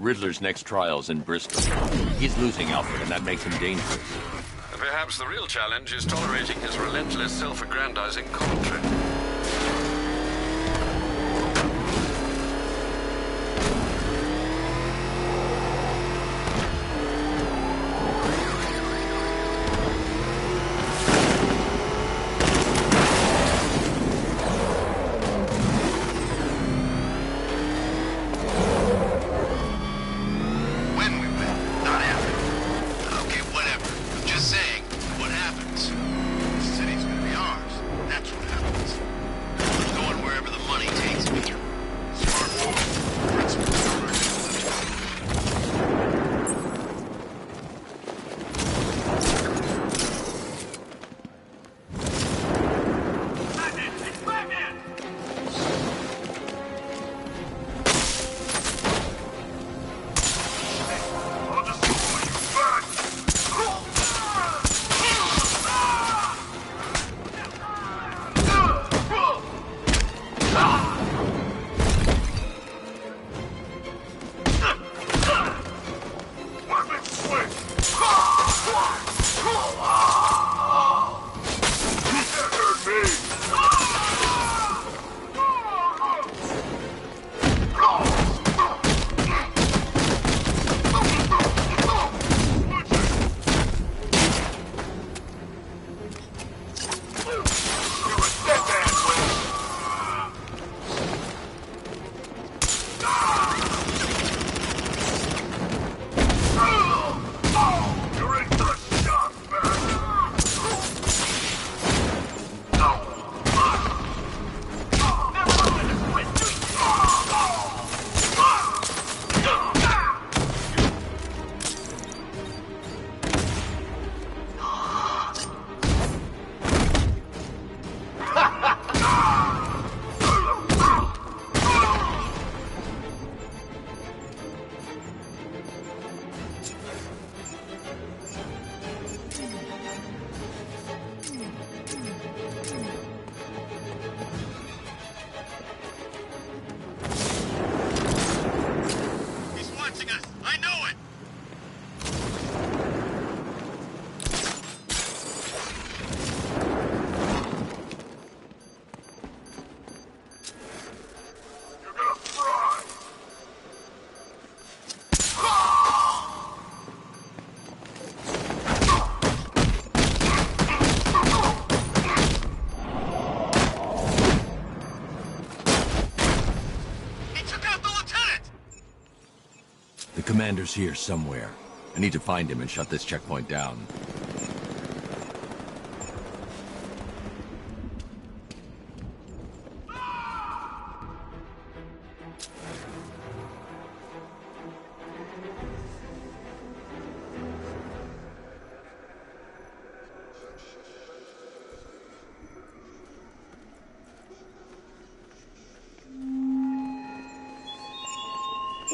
Riddler's next trial's in Bristol. He's losing Alfred, and that makes him dangerous. Perhaps the real challenge is tolerating his relentless self-aggrandizing commentary. The commander's here somewhere. I need to find him and shut this checkpoint down.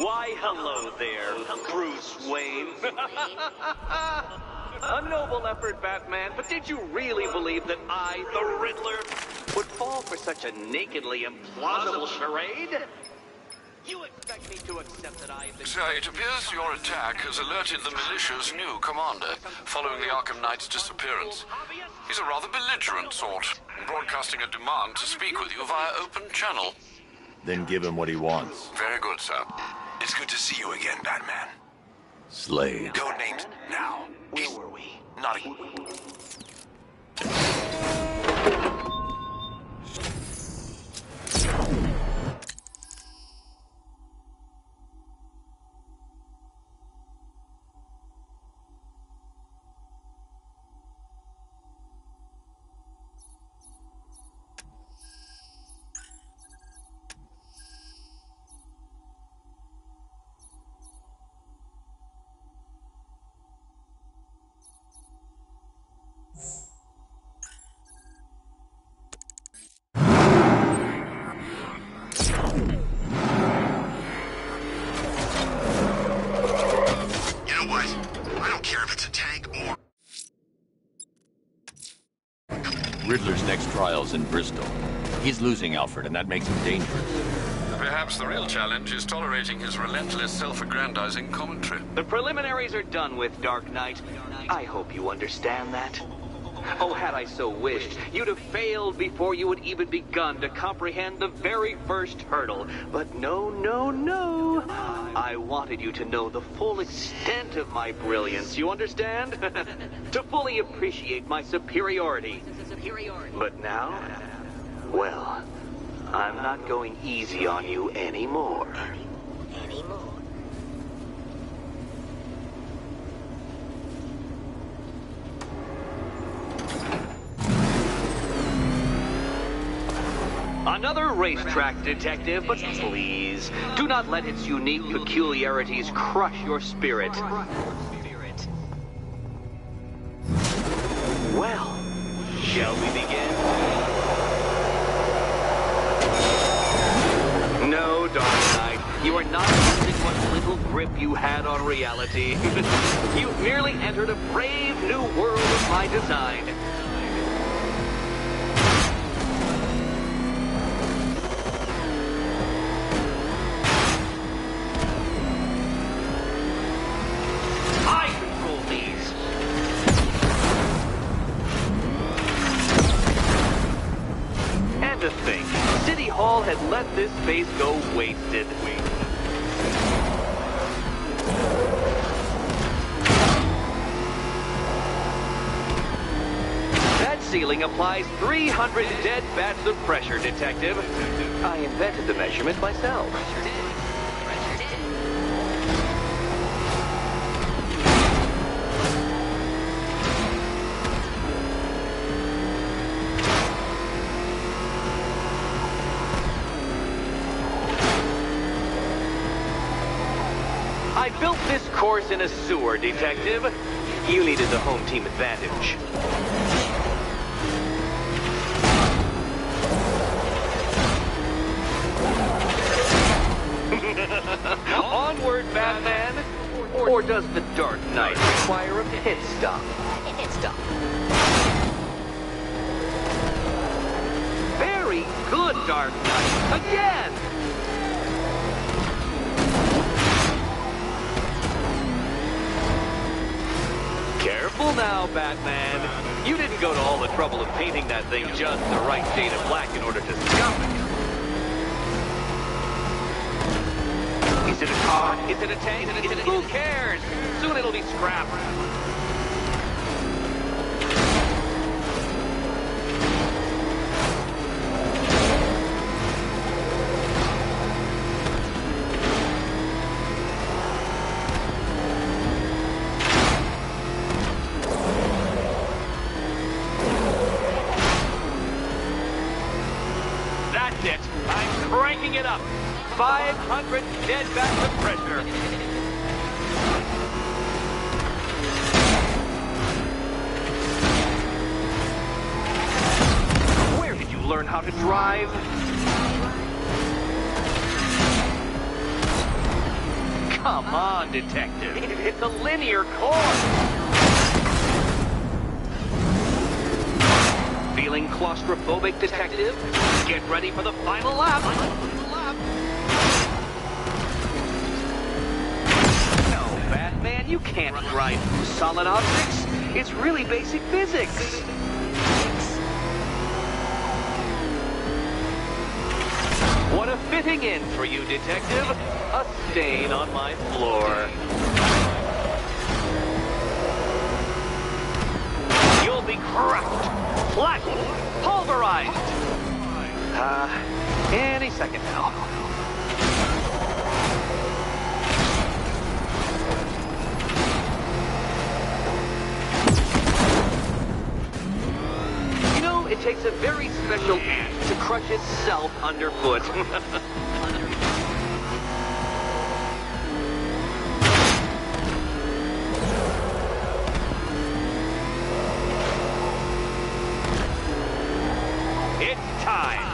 Why, hello there, Bruce Wayne. A noble effort, Batman, but did you really believe that I, the Riddler, would fall for such a nakedly implausible charade? You expect me to accept that I have been... Sir, it appears your attack has alerted the militia's new commander, following the Arkham Knight's disappearance. He's a rather belligerent sort, broadcasting a demand to speak with you via open channel. Then give him what he wants. Very good, sir. It's good to see you again, Batman. Slade. Codenamed now. Where were we? Not a... Riddler's next trial's in Bristol. He's losing Alfred, and that makes him dangerous. Perhaps the real challenge is tolerating his relentless self-aggrandizing commentary. The preliminaries are done with, Dark Knight. I hope you understand that. Oh, had I so wished, you'd have failed before you had even begun to comprehend the very first hurdle. But no, no, no. I wanted you to know the full extent of my brilliance, you understand? To fully appreciate my superiority. But now, well, I'm not going easy on you anymore. Another racetrack detective, but please, do not let its unique peculiarities crush your spirit. Well, shall we begin? No, Dark Knight, you are not using what little grip you had on reality. You've merely entered a brave new world of my design. To think, City Hall had let this space go wasted. That ceiling applies 300 dead bats of pressure, Detective. I invented the measurement myself. I built this course in a sewer, Detective. You needed the home team advantage. Onward, Batman! Or does the Dark Knight require a pit stop? Very good, Dark Knight. Again! Careful now, Batman. You didn't go to all the trouble of painting that thing just the right shade of black in order to stop it. Is it a car? Is it a tank? Who cares? Soon it'll be scrapped. That's it. I'm cranking it up. 500 dead bats of pressure. Where did you learn how to drive? Come on, Detective. It's a linear course. Feeling claustrophobic, Detective? Get ready for the final lap. No, Batman, you can't drive through solid objects. It's really basic physics. What a fitting end for you, Detective. A stain on my floor. You'll be crushed, flattened, pulverized. Any second now. You know, it takes a very special ant to crush itself underfoot. It's time.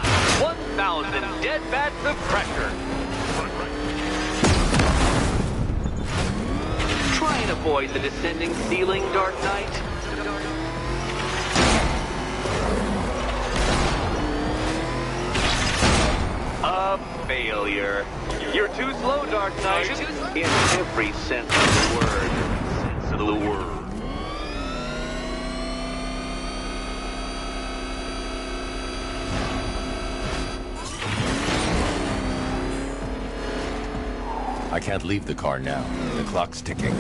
1,000 dead bats of pressure. Try and avoid the descending ceiling, Dark Knight. A failure. failure. You're too slow, Dark Knight. In every sense of the word. Sense of the word. I can't leave the car now. The clock's ticking.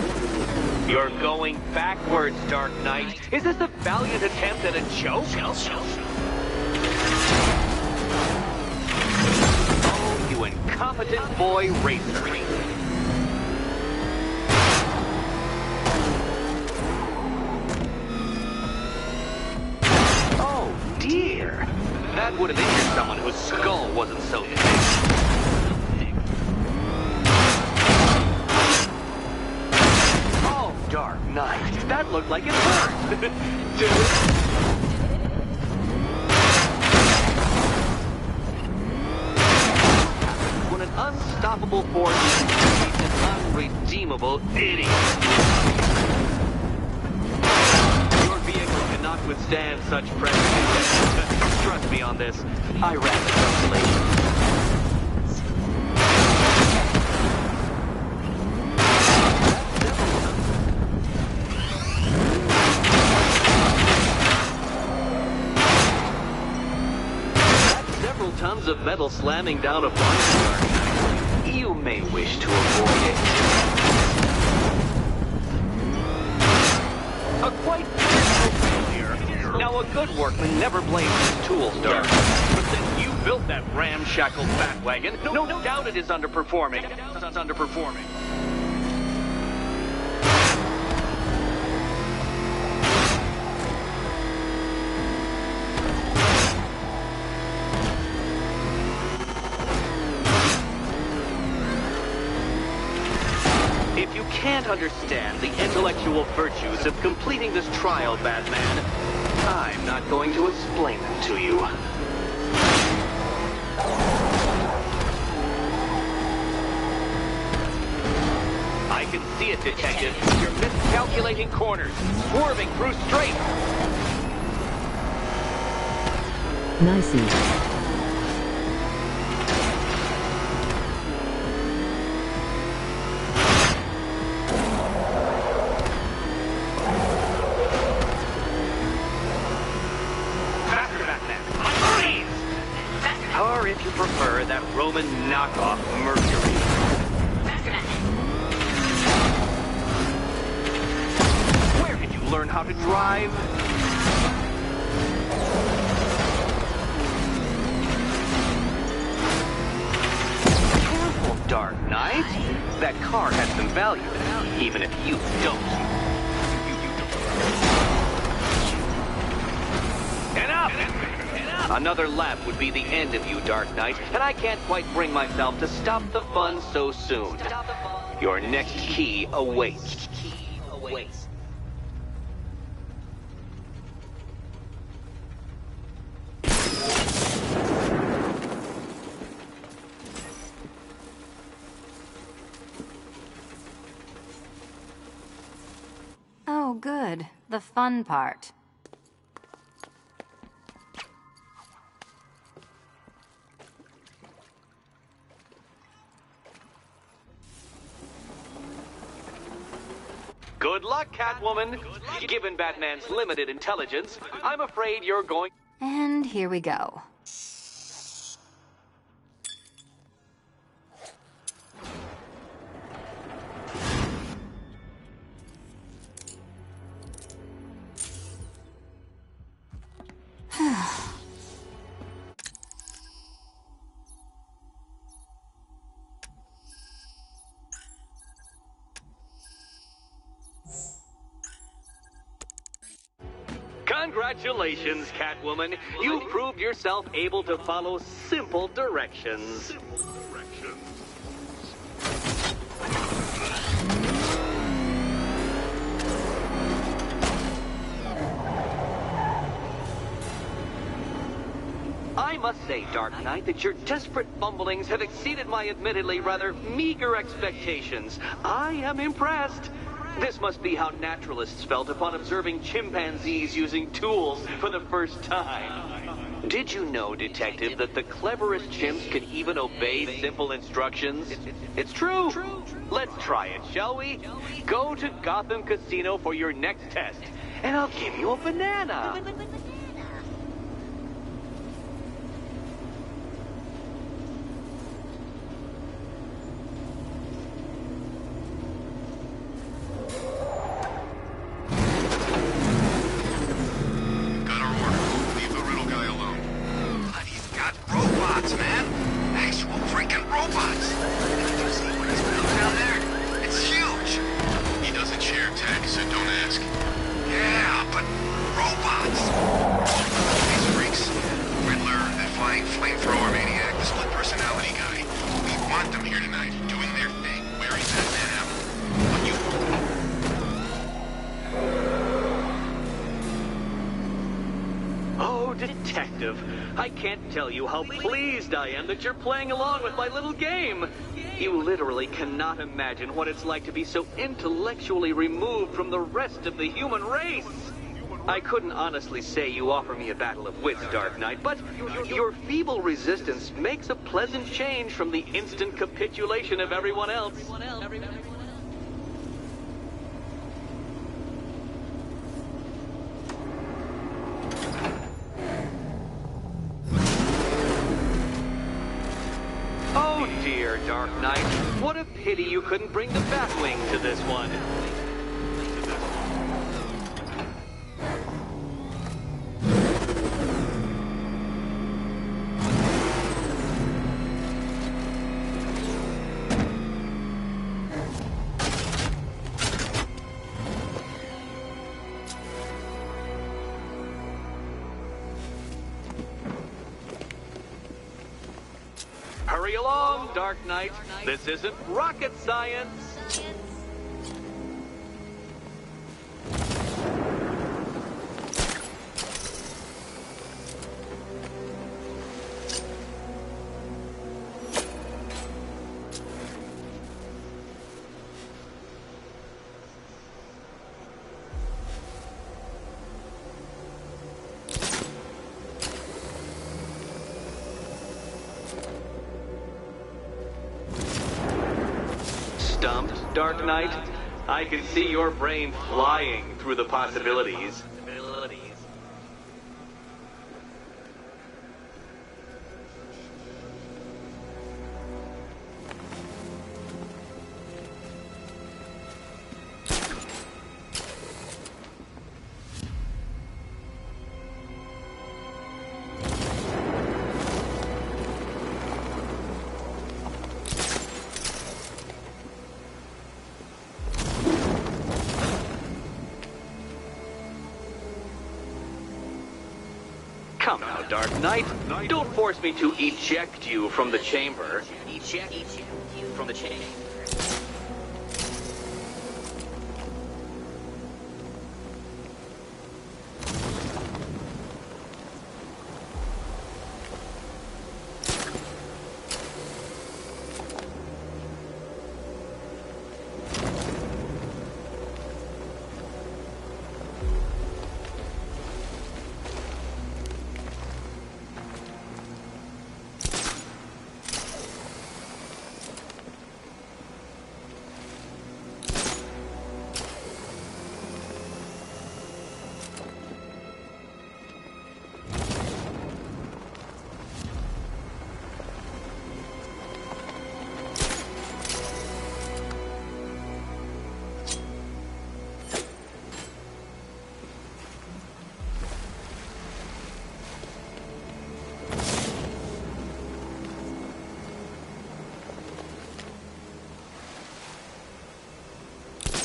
You're going backwards, Dark Knight. Is this a valiant attempt at a joke? Oh, you incompetent boy racer. Oh, dear. That would have injured someone whose skull wasn't so thick. Dark Knight. That looked like it hurt. When an unstoppable force meets an unredeemable idiot. Your vehicle cannot withstand such pressure. Trust me on this. I ran the calculation. Tons of metal slamming down upon you. You may wish to avoid it. A quite beautiful failure. Now, a good workman never blames his tools, Dark. But since you built that ramshackle Batwagon, no doubt it is underperforming. It's underperforming. If you can't understand the intellectual virtues of completing this trial, Batman, I'm not going to explain them to you. I can see it, Detective. You're miscalculating corners, swerving through straights. Nicey. Or if you prefer, that Roman knockoff Mercury. Where did you learn how to drive? Careful, Dark Knight. That car has some value, even if you don't. Enough! Another lap would be the end of you, Dark Knight, and I can't quite bring myself to stop the fun so soon. Your next key awaits. Oh, good. The fun part. Good luck, Catwoman. Given Batman's limited intelligence, I'm afraid you're going... And here we go. Congratulations, Catwoman. You proved yourself able to follow simple directions. I must say, Dark Knight, that your desperate fumblings have exceeded my admittedly rather meager expectations. I am impressed. This must be how naturalists felt upon observing chimpanzees using tools for the first time. Did you know, Detective, that the cleverest chimps can even obey simple instructions? It's true. Let's try it, shall we? Go to Gotham Casino for your next test, and I'll give you a banana. Got our order. Leave the riddle guy alone. But he's got robots, man. Actual freaking robots. Did you see what he's built down there? It's huge. He doesn't share tech, so don't ask. Yeah, but robots. These freaks. Riddler, the flying flamethrower maniac, the split personality guy. We want them here tonight, doing their thing, wearing Batman out. But you... Oh, Detective, I can't tell you how pleased I am that you're playing along with my little game. You literally cannot imagine what it's like to be so intellectually removed from the rest of the human race. I couldn't honestly say you offer me a battle of wits, Dark Knight, but your feeble resistance makes a pleasant change from the instant capitulation of everyone else. Oh dear, Dark Knight. What a pity you couldn't bring the Batwing to this one. Hurry along, Dark Knight. This isn't rocket science. Stumped, Dark Knight? I can see your brain flying through the possibilities. Come now, Dark Knight. Don't force me to eject you from the chamber. Eject you from the chamber.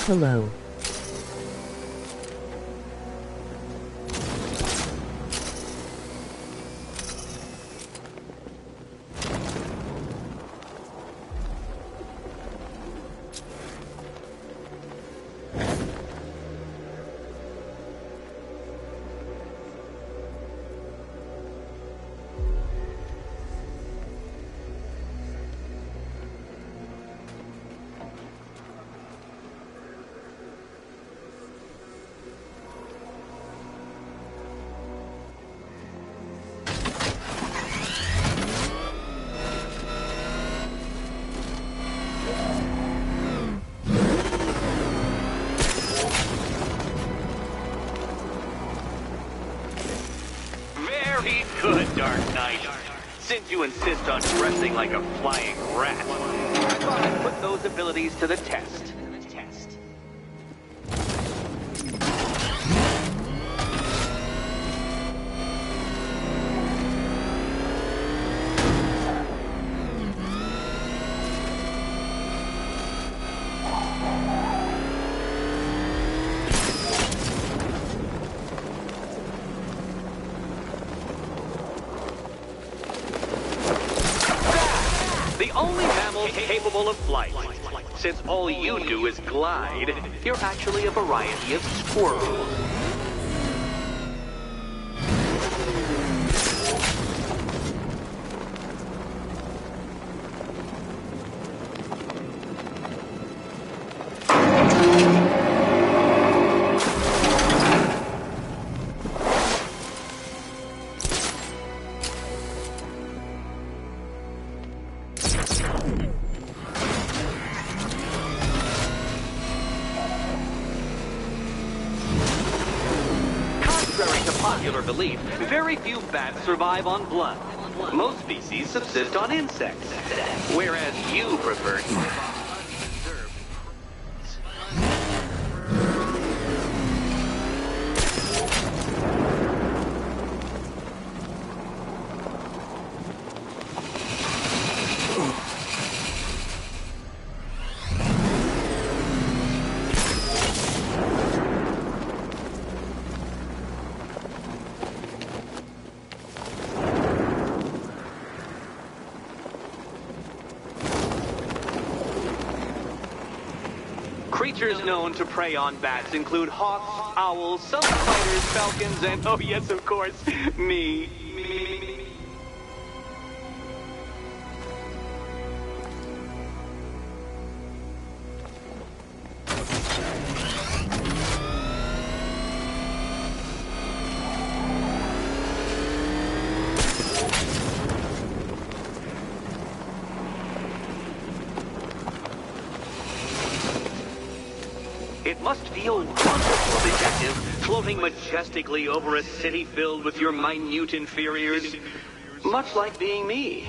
Hello. Since you insist on dressing like a flying rat, I thought I'd put those abilities to the test. The only mammal capable of flight. Since all you do is glide, you're actually a variety of squirrel. Contrary to popular belief, very few bats survive on blood. Most species subsist on insects, whereas you prefer to survive Creatures known to prey on bats include hawks, owls, some spiders, falcons, and, oh yes, of course, me. It must feel wonderful, detective, floating majestically over a city filled with your minute inferiors. Much like being me.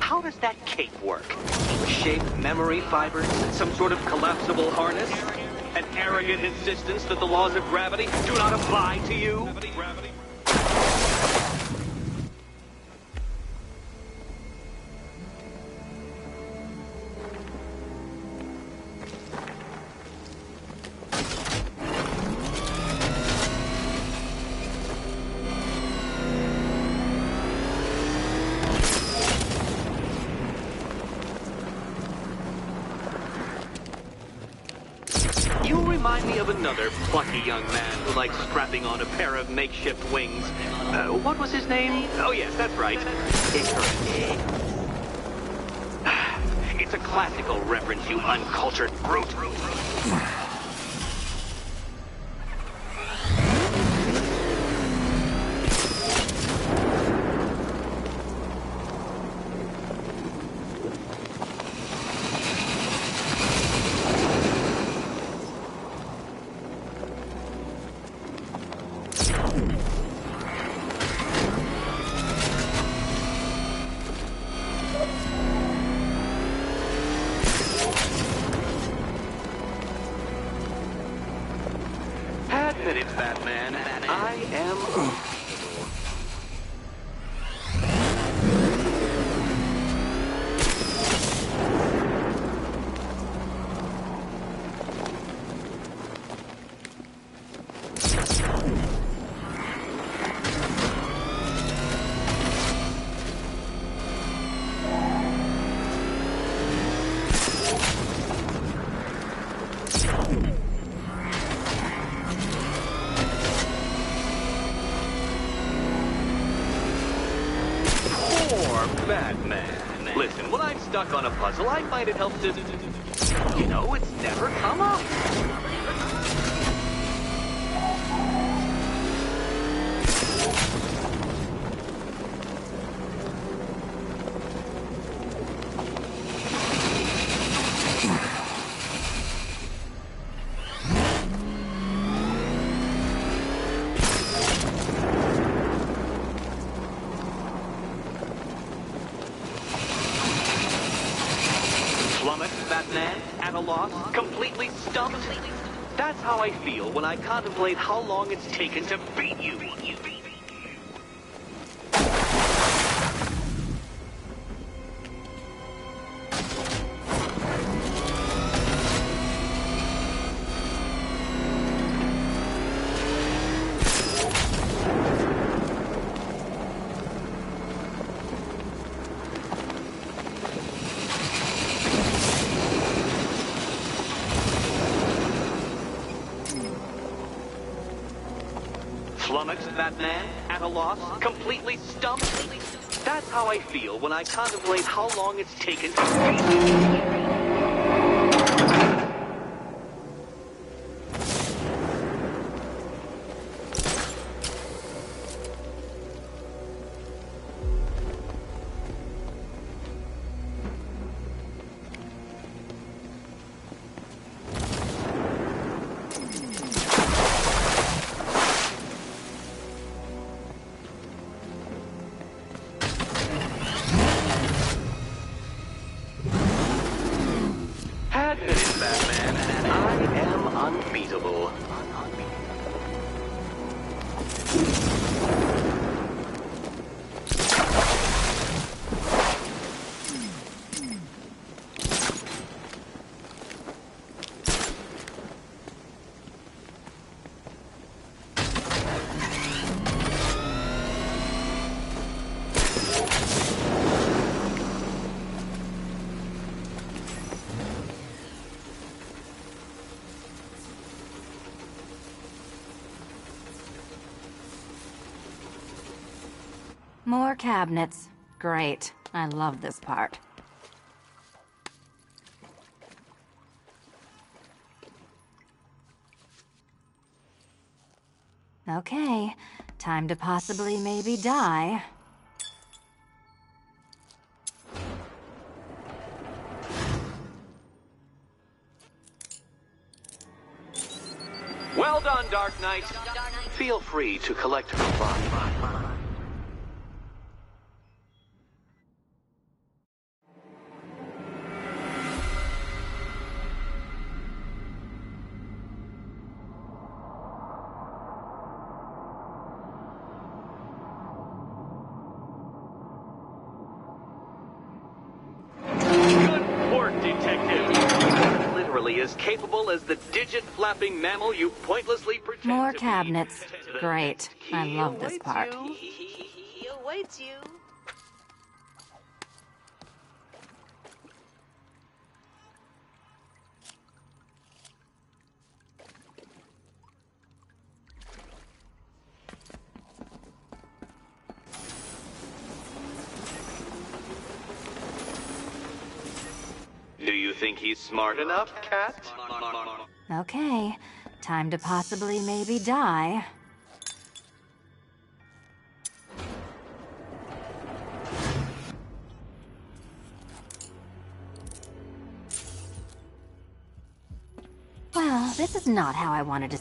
How does that cape work? Shape memory fibers? Some sort of collapsible harness? An arrogant insistence that the laws of gravity do not apply to you? You remind me of another plucky young man who likes strapping on a pair of makeshift wings. What was his name? Oh yes, that's right. It's a classical reference, you uncultured brute. Admit it, Batman. I am... Listen, when I'm stuck on a puzzle, I find it helps to... You know, it's never come up. Batman, at a loss, completely stumped. That's how I feel when I contemplate how long it's taken to beat you. Flummoxed Batman, at a loss, completely stumped. That's how I feel when I contemplate how long it's taken to beat you. Batman, I am unbeatable. More cabinets. Great. I love this part. Okay, time to possibly maybe die. Well done, Dark Knight. Feel free to collect her body. As capable as the digit-flapping mammal you pointlessly pretend More to cabinets. be. Great. I love this part. He awaits you. Do you think he's smart enough, Cat? Okay, time to possibly maybe die. Well, this is not how I wanted to...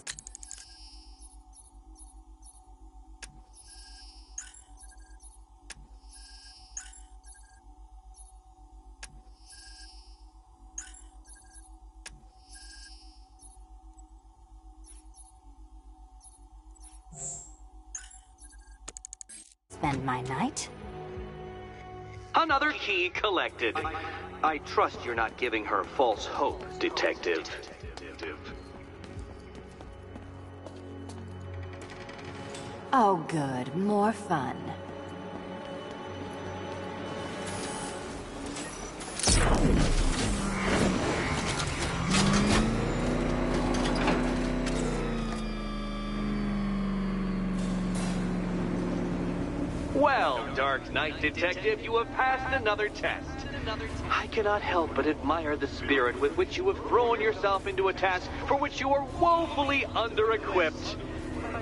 spend my night. Another key collected. I trust you're not giving her false hope, Detective. Oh good, more fun. Well, Dark Knight Detective, you have passed another test. I cannot help but admire the spirit with which you have thrown yourself into a task for which you are woefully under-equipped.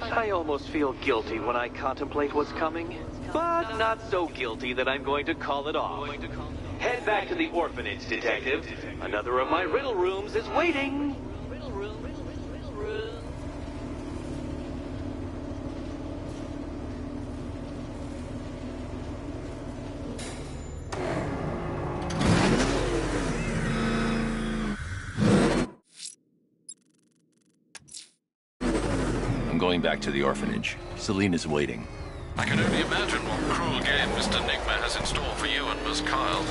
I almost feel guilty when I contemplate what's coming, but not so guilty that I'm going to call it off. Head back to the orphanage, Detective. Another of my riddle rooms is waiting. I'm going back to the orphanage. Celine is waiting. I can only imagine what cruel game Mr. Nigma has in store for you and Miss Kyle.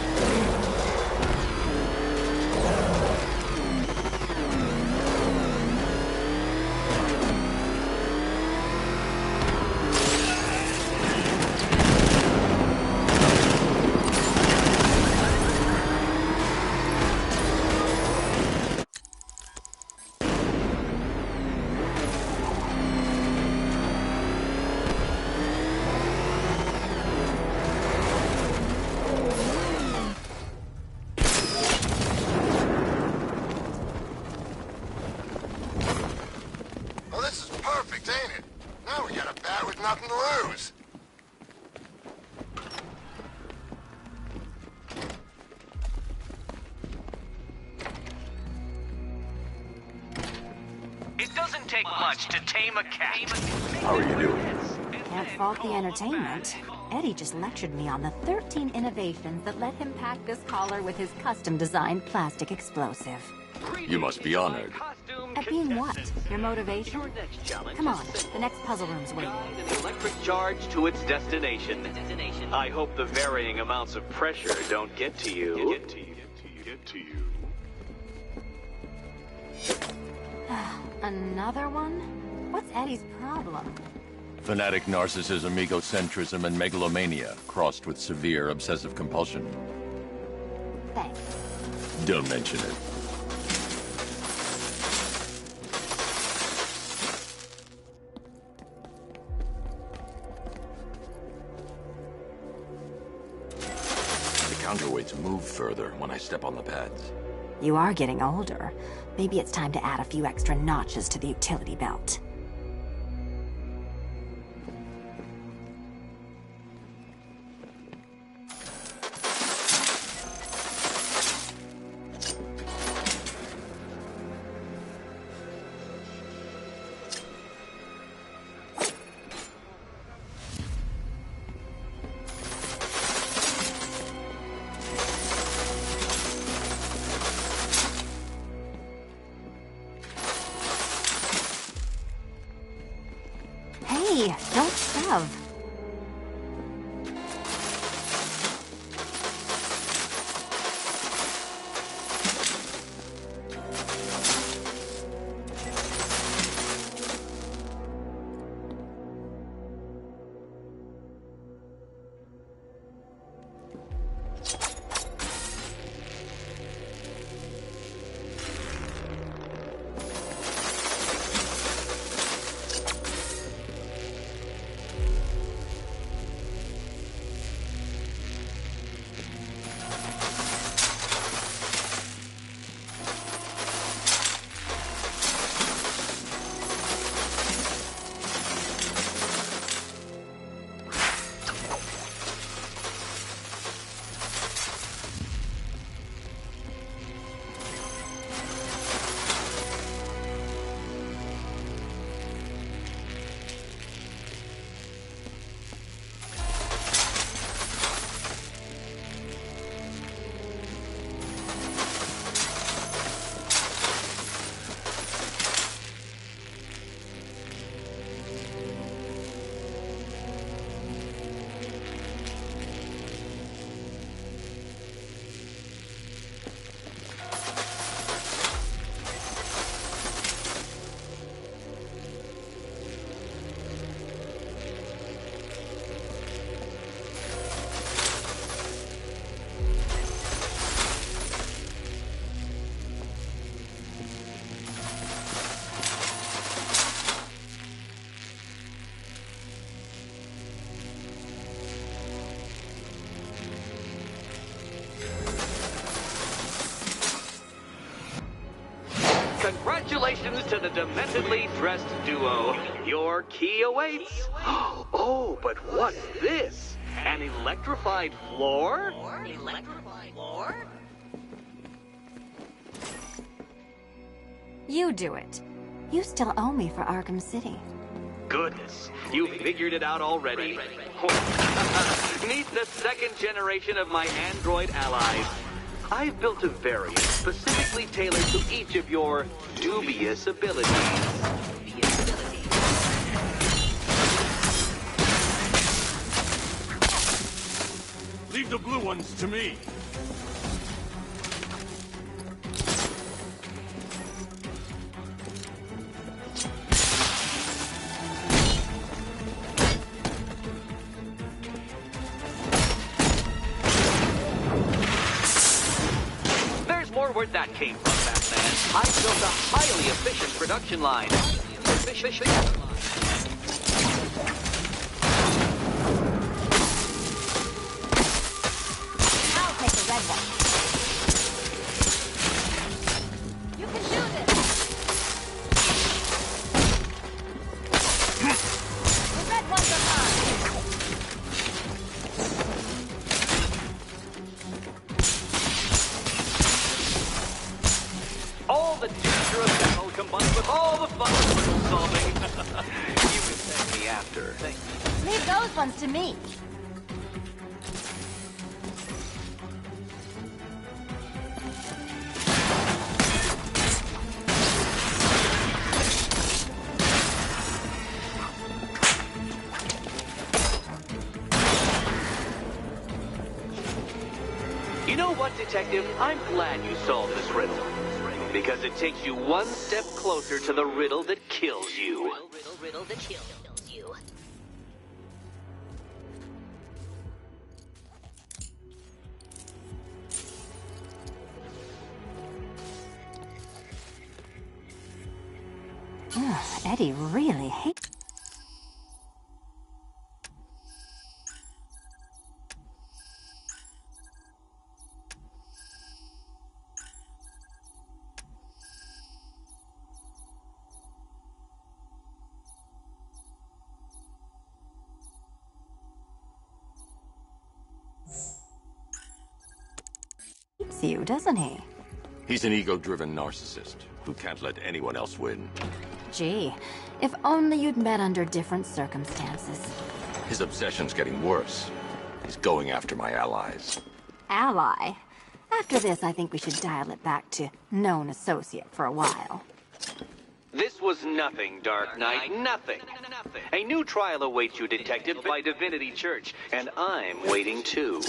Well, this is perfect, ain't it? Now we got a bat with nothing to lose. It doesn't take much to tame a cat. How are you doing? Can't fault the entertainment. Eddie just lectured me on the 13 innovations that let him pack this collar with his custom-designed plastic explosive. You must be honored. At being what? Your motivation? Come on, the next puzzle room's waiting. An electric charge to its destination. I hope the varying amounts of pressure don't get to you. Another one? What's Eddie's problem? Fanatic narcissism, egocentrism, and megalomania, crossed with severe obsessive compulsion. Thanks. Don't mention it. The counterweights move further when I step on the pads. You are getting older. Maybe it's time to add a few extra notches to the utility belt. Hey, don't shove. Congratulations to the dementedly dressed duo. Your key awaits. Oh, but what's this? An electrified floor? Electrified floor? You do it. You still owe me for Arkham City. Goodness, you figured it out already. Meet the second generation of my android allies. I've built a variant specifically tailored to each of your dubious abilities. Leave the blue ones to me. Where that came from, Batman. I built a highly efficient production line. I'll take the red one. You can do this. The red ones are mine. All the danger of battle combined with all the fun of riddle solving. You can thank me after. Leave those ones to me. You know what, Detective? I'm glad you solved this riddle. Because it takes you one step closer to the riddle that kills you. Riddle that kills you. Eddie really hates... you, doesn't he? He's an ego-driven narcissist who can't let anyone else win. Gee, if only you'd met under different circumstances. His obsession's getting worse. He's going after my allies. Ally? After this, I think we should dial it back to known associate for a while. This was nothing, Dark Knight, nothing. A new trial awaits you, Detective, by Divinity Church, and I'm waiting too.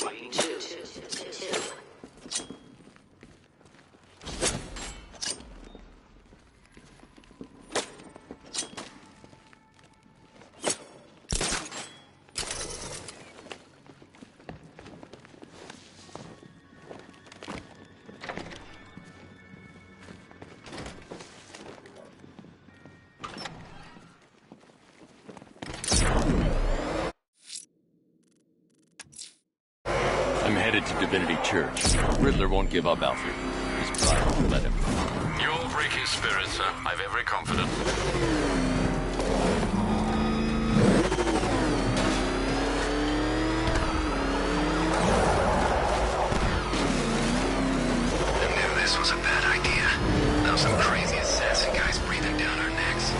I'm headed to Divinity Church. Riddler won't give up, Alfred. His pride won't let him. You'll break his spirit, sir. I've every confidence. I knew this was a bad idea. Now some crazy assassin guys breathing down our necks.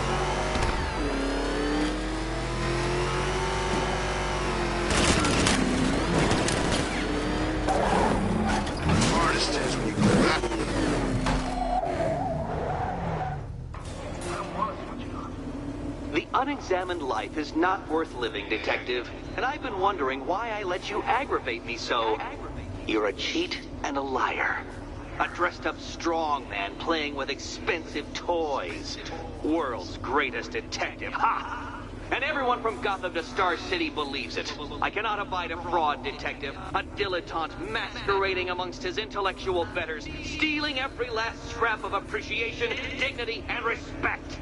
Hardest is when you go back. The unexamined life is not worth living, Detective, and I've been wondering why I let you aggravate me so. You're a cheat and a liar. A dressed-up strongman playing with expensive toys. World's greatest detective, ha! And everyone from Gotham to Star City believes it. I cannot abide a fraud, Detective. A dilettante masquerading amongst his intellectual betters, stealing every last scrap of appreciation, dignity, and respect.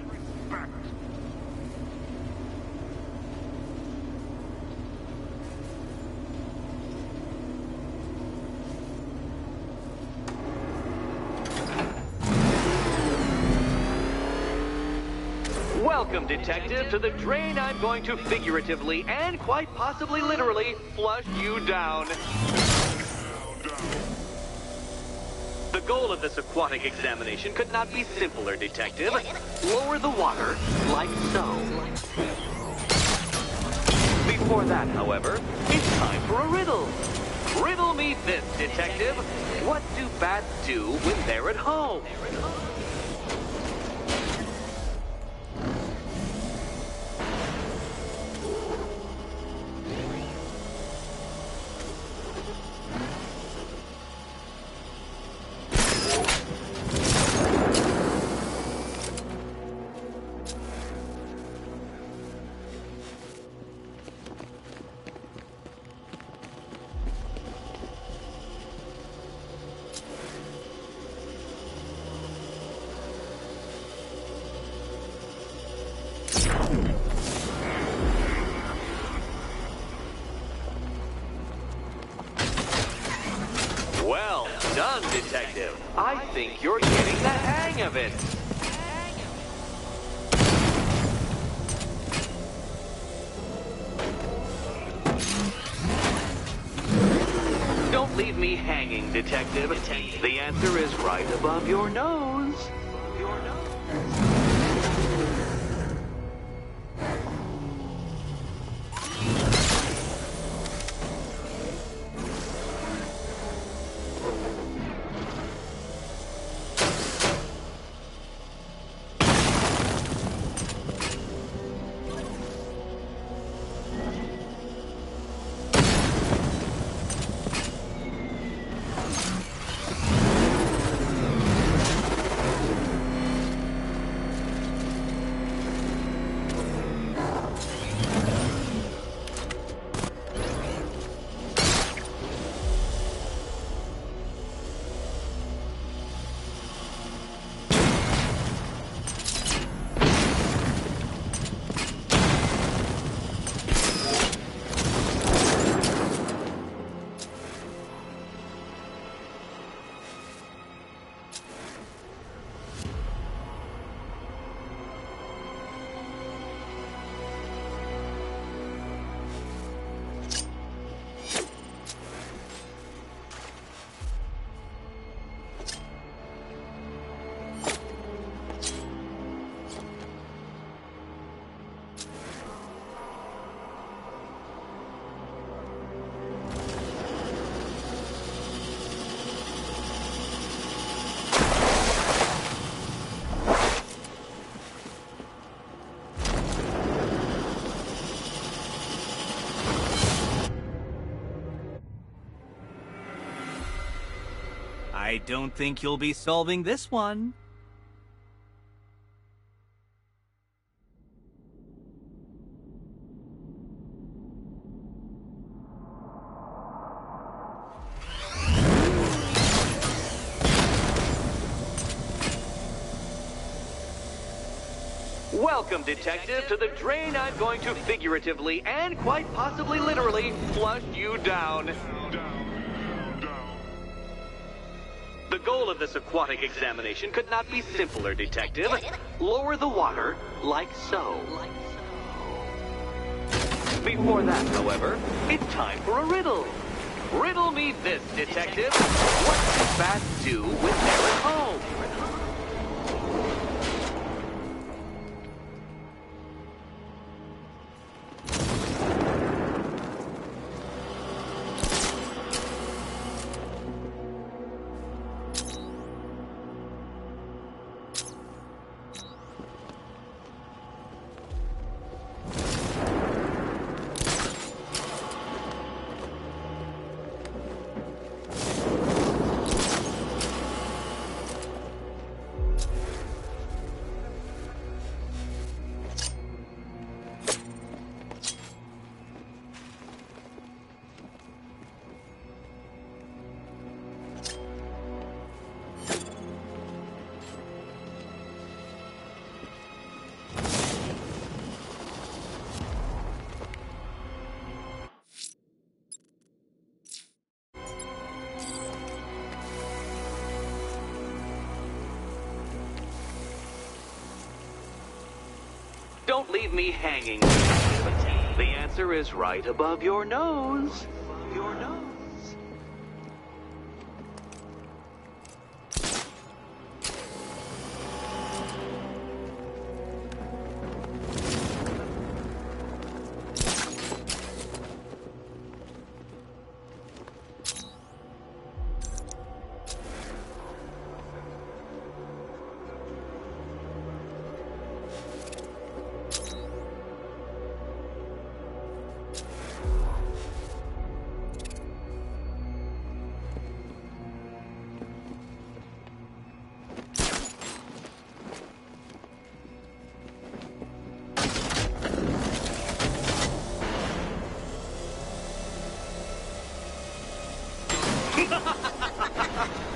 Welcome, Detective, to the drain I'm going to figuratively and quite possibly literally flush you down. The goal of this aquatic examination could not be simpler, Detective. Lower the water, like so. Before that, however, it's time for a riddle. Riddle me this, Detective. What do bats do when they're at home? Well done, Detective. I think you're getting the hang of it. Don't leave me hanging, Detective. The answer is right above your nose. I don't think you'll be solving this one. Welcome, Detective, to the drain I'm going to figuratively and quite possibly literally flush you down. The goal of this aquatic examination could not be simpler, Detective. Lower the water, like so. Before that, however, it's time for a riddle. Riddle me this, Detective. What do bats do when they're at home? Don't leave me hanging. The answer is right above your nose. Your nose.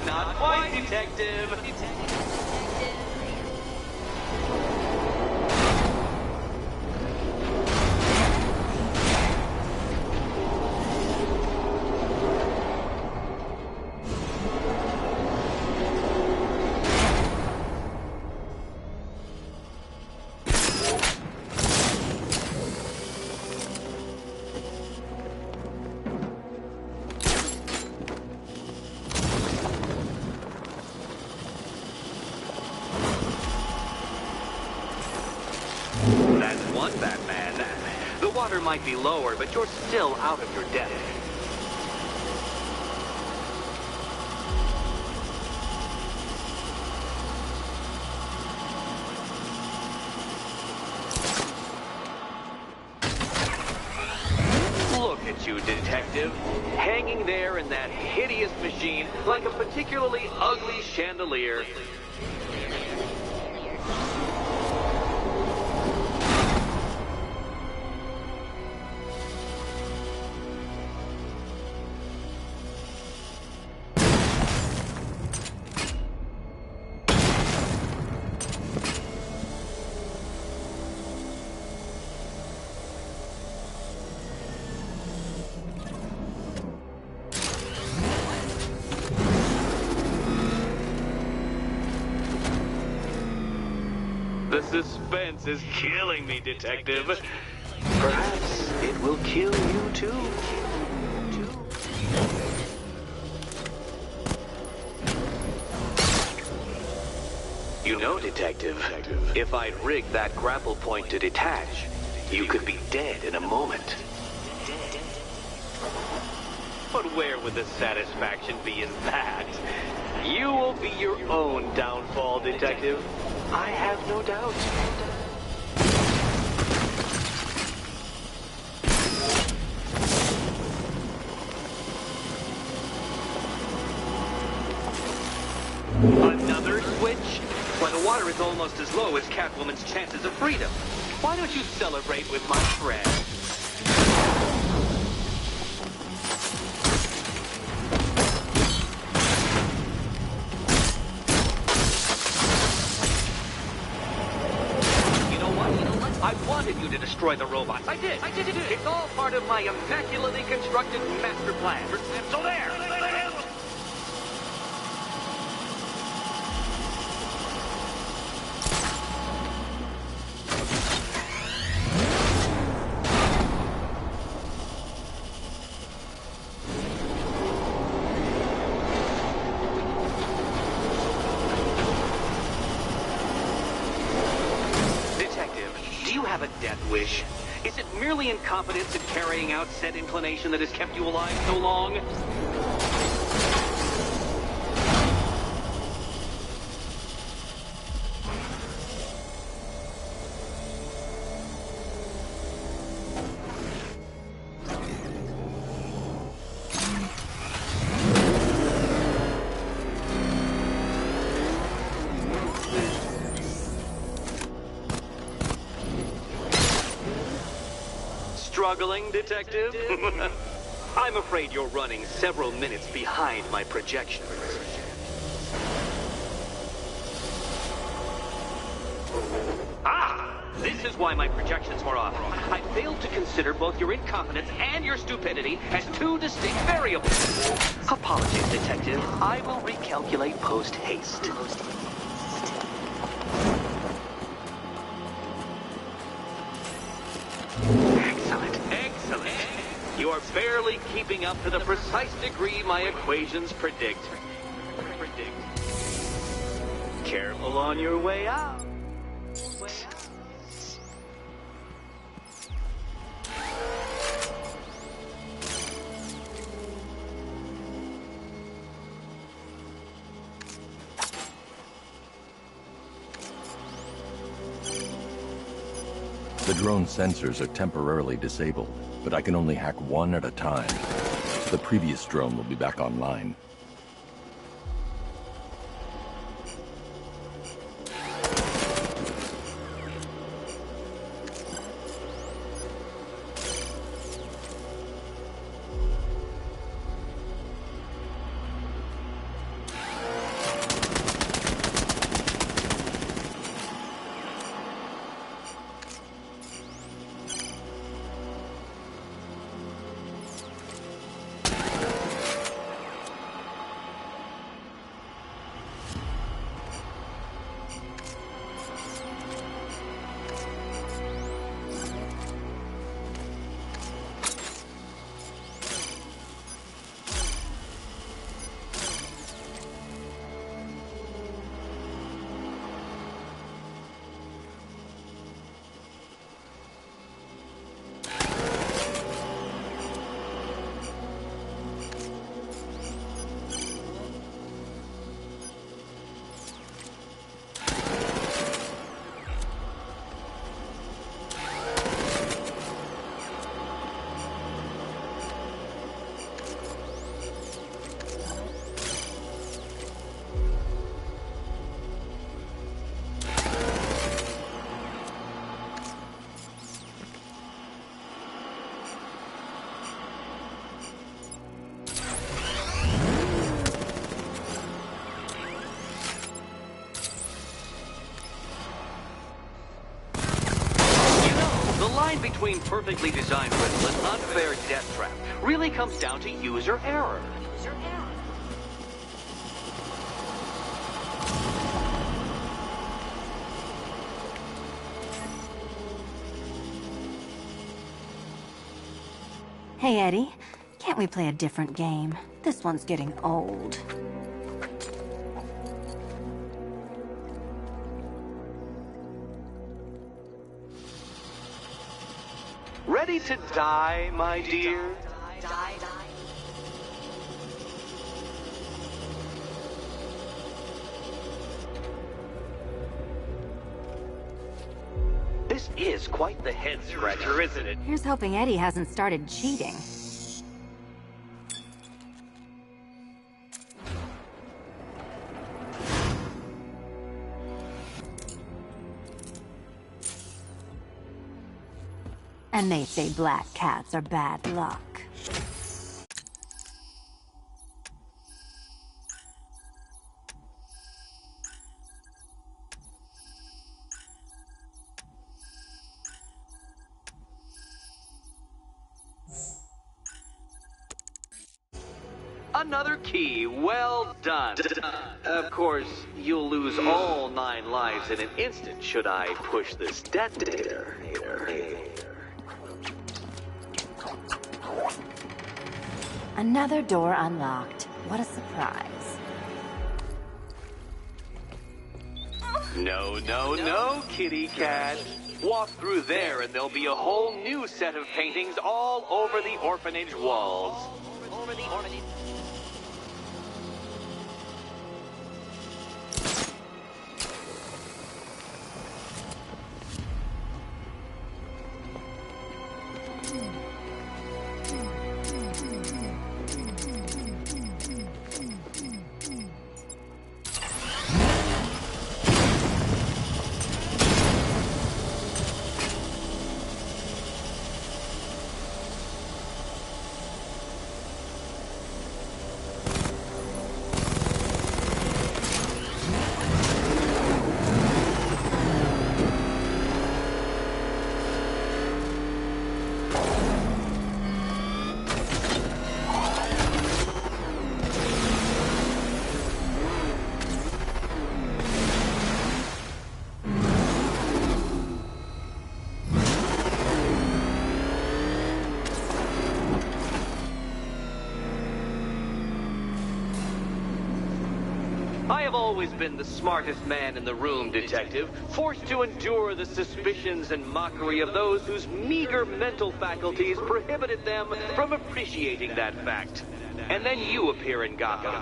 Not quite, Detective. That's one Batman. The water might be lower, but you're still out of your depth. Look at you, Detective. Hanging there in that hideous machine like a particularly ugly chandelier. The suspense is killing me, Detective. Perhaps it will kill you too. You know, Detective, if I'd rigged that grapple point to detach, you could be dead in a moment. But where would the satisfaction be in that? You will be your own downfall, Detective. I have no doubt. Another switch? Why, the water is almost as low as Catwoman's chances of freedom. Why don't you celebrate with my friend? I wanted you to destroy the robots. I did. It's all part of my immaculately constructed master plan. So there. Do you have a death wish? Is it merely incompetence in carrying out said inclination that has kept you alive so long? Struggling, Detective? I'm afraid you're running several minutes behind my projections. Ah! This is why my projections were off. I failed to consider both your incompetence and your stupidity as two distinct variables. Apologies, Detective. I will recalculate post-haste. You are barely keeping up to the precise degree my equations predict. Careful on your way out. The drone sensors are temporarily disabled, but I can only hack one at a time. The previous drone will be back online. Between perfectly designed riddle and unfair death trap really comes down to user error. Hey, Eddie, can't we play a different game? This one's getting old. Ready to die, my dear? This is quite the head-scratcher, isn't it? Here's hoping Eddie hasn't started cheating. And they say black cats are bad luck. Another key, well done. Of course, you'll lose all 9 lives in an instant should I push this detonator. Another door unlocked. What a surprise. No, kitty cat. Walk through there and there'll be a whole new set of paintings all over the orphanage walls. I have always been the smartest man in the room, Detective, forced to endure the suspicions and mockery of those whose meager mental faculties prohibited them from appreciating that fact. And then you appear in Gotham,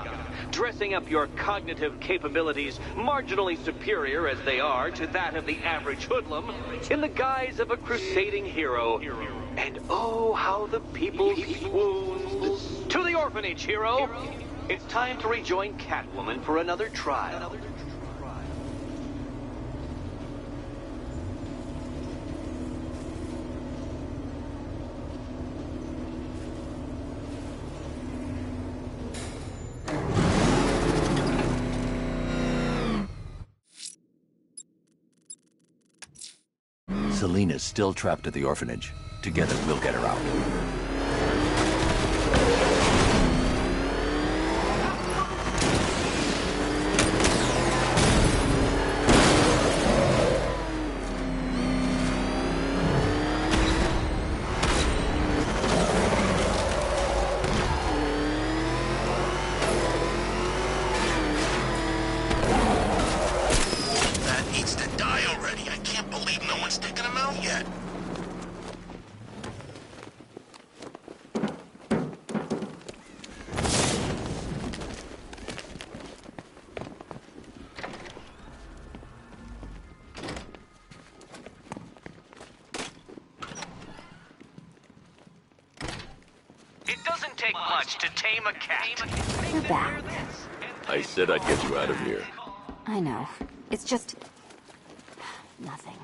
dressing up your cognitive capabilities, marginally superior as they are to that of the average hoodlum, in the guise of a crusading hero. And oh, how the people swooned. To the orphanage, hero! It's time to rejoin Catwoman for another trial. Selina's still trapped at the orphanage. Together, we'll get her out. That needs to die already. I can't believe no one's taken him out yet. It doesn't take much to tame a cat. You're back. I said I'd get you out of here. I know. It's just... nothing.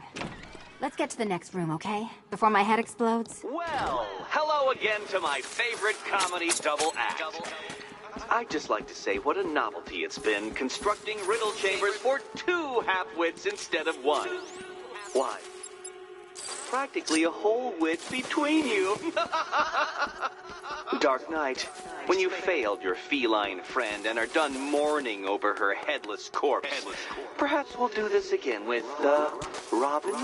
Let's get to the next room, okay? Before my head explodes. Well, hello again to my favorite comedy double act. I'd just like to say what a novelty it's been constructing riddle chambers for 2 half-wits instead of 1. Why? Practically a whole wit between you. Dark Knight, when you failed your feline friend and are done mourning over her headless corpse, perhaps we'll do this again with, Robin?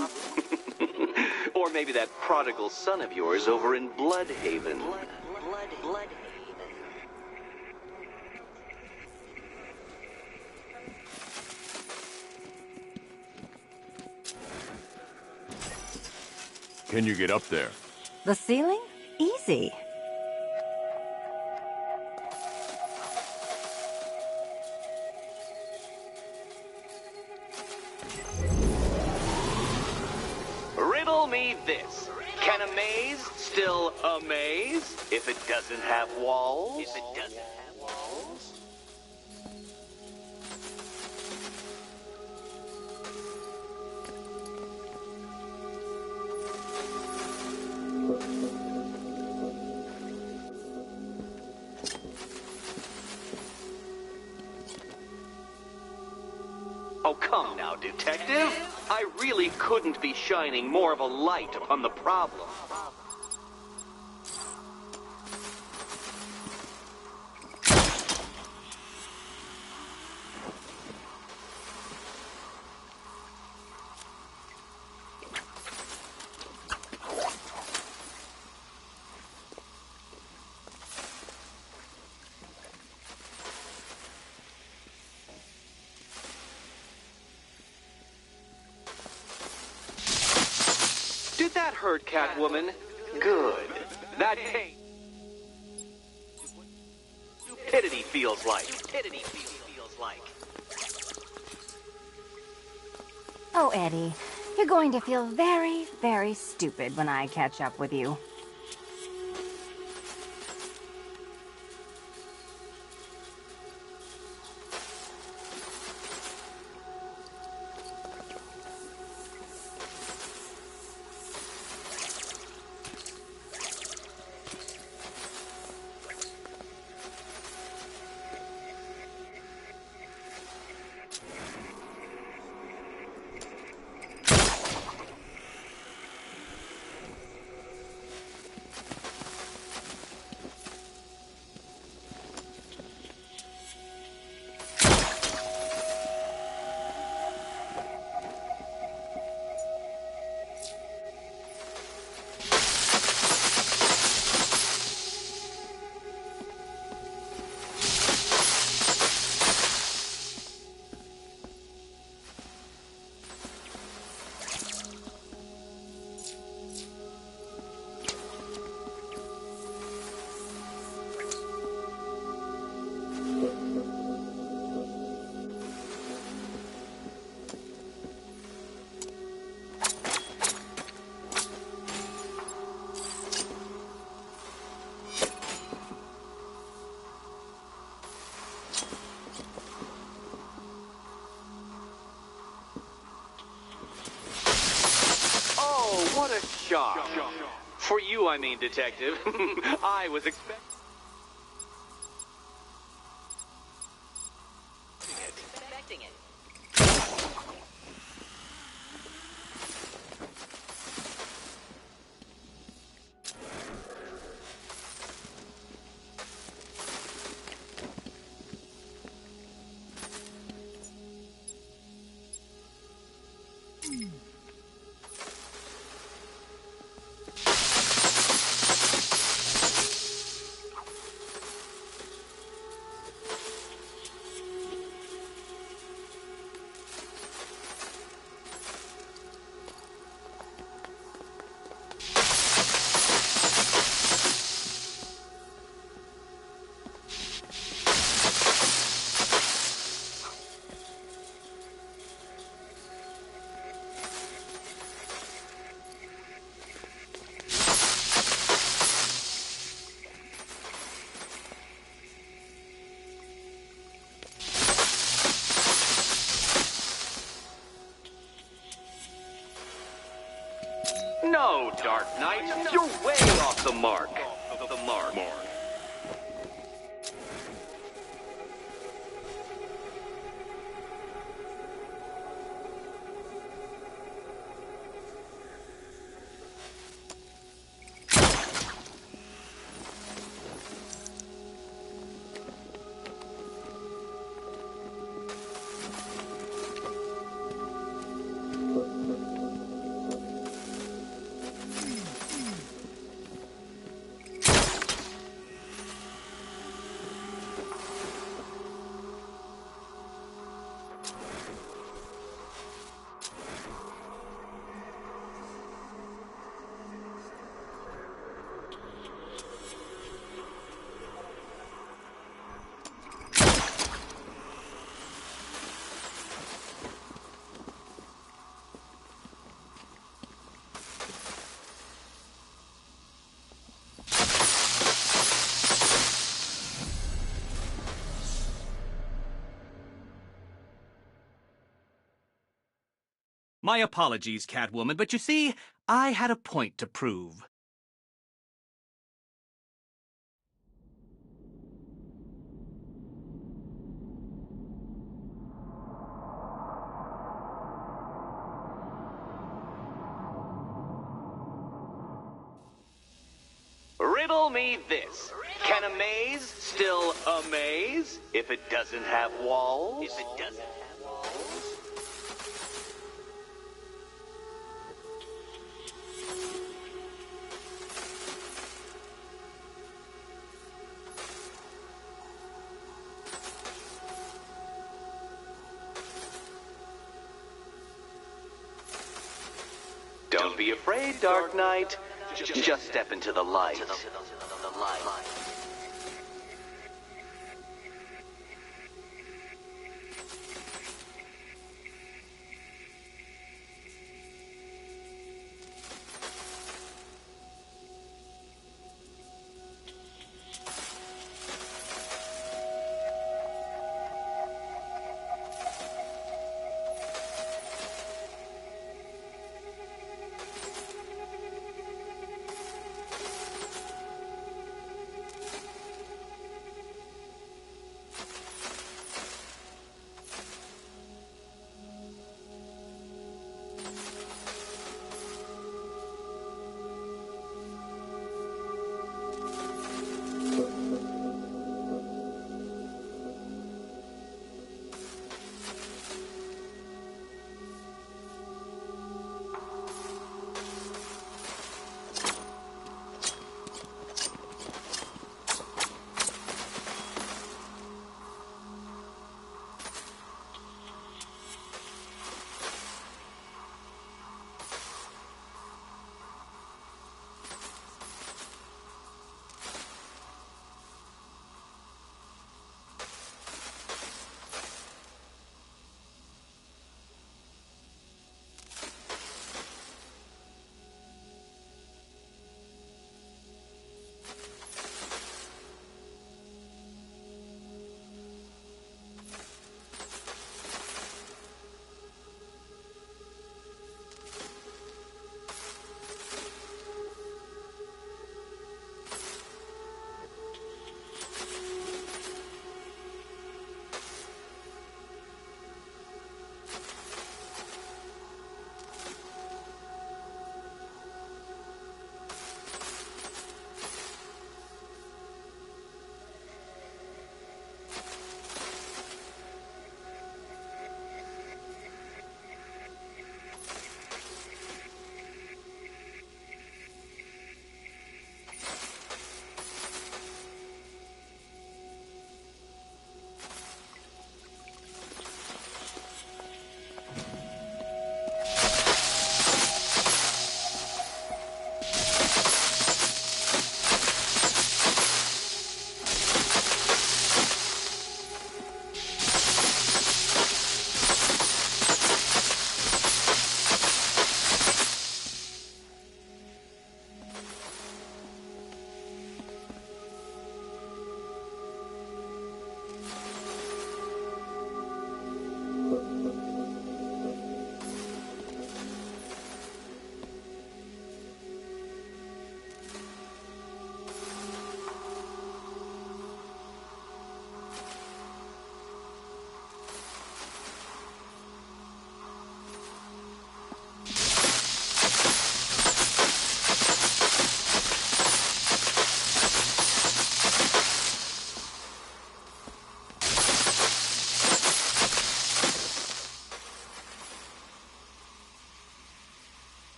Or maybe that prodigal son of yours over in Bloodhaven. Blood. Can you get up there? The ceiling? Easy. Riddle me this. Can a maze still amaze if it doesn't have walls? Oh, come now, Detective. I really couldn't be shining more of a light upon the problem. Did that hurt, Catwoman? Good. That pain. Stupidity feels like. Oh, Eddie, you're going to feel very, very stupid when I catch up with you. shock. For you, I mean, Detective. I was expecting Expecting it. No, Dark Knight, you're way off the mark. The mark. My apologies, Catwoman, but you see, I had a point to prove. Riddle me this. Can a maze still amaze if it doesn't have walls? If it doesn't have walls. Don't be afraid, Dark Knight. Just step into the light. The light.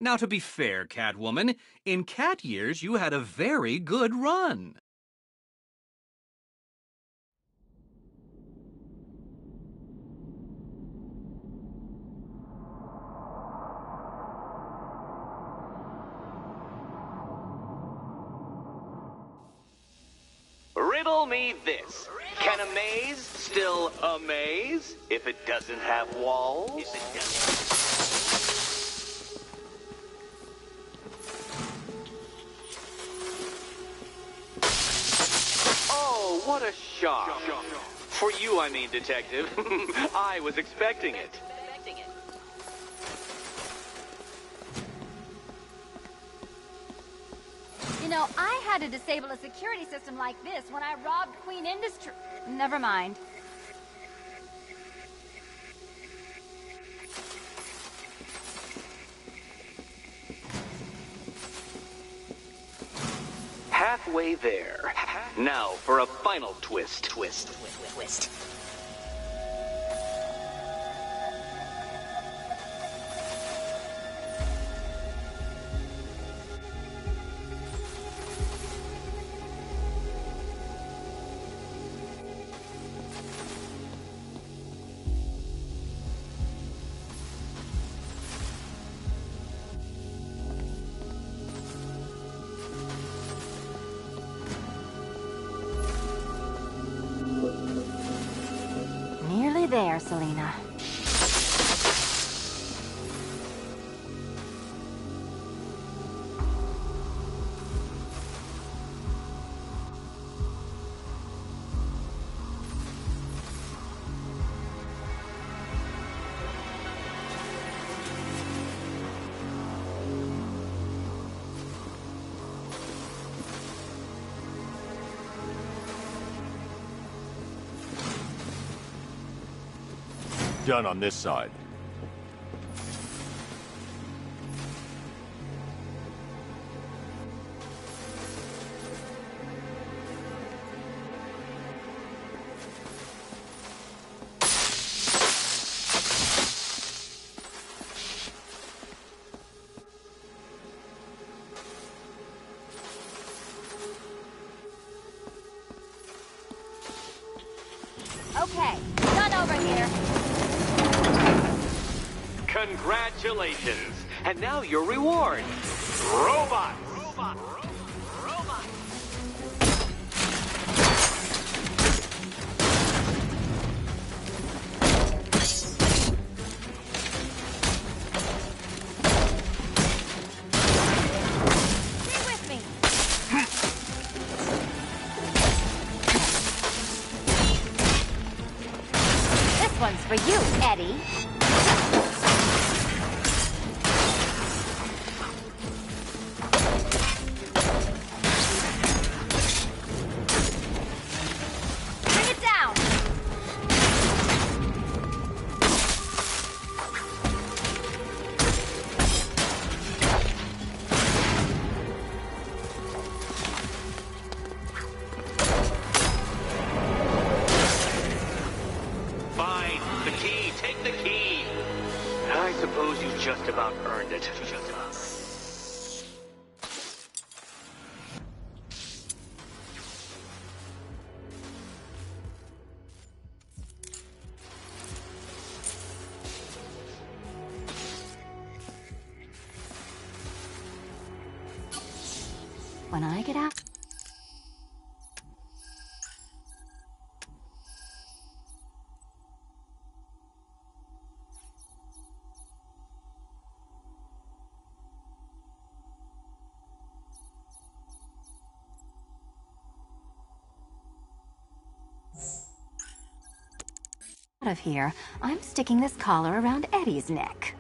Now, to be fair, Catwoman, in cat years, you had a very good run. Riddle me this. Can a maze still amaze if it doesn't have walls? Oh, what a shock. For you, I mean, Detective. I was expecting it. You know, I had to disable a security system like this when I robbed Queen Industry. Never mind. Halfway there. Now for a final twist. Nearly there, Selena. Done on this side. Okay, done over here. Congratulations. And now your reward. Robots. Stay with me. This one's for you, Eddie. Bring it down. Fine. The key. Take the key. I suppose you just about earned it. When I get out... out of here, I'm sticking this collar around Eddie's neck.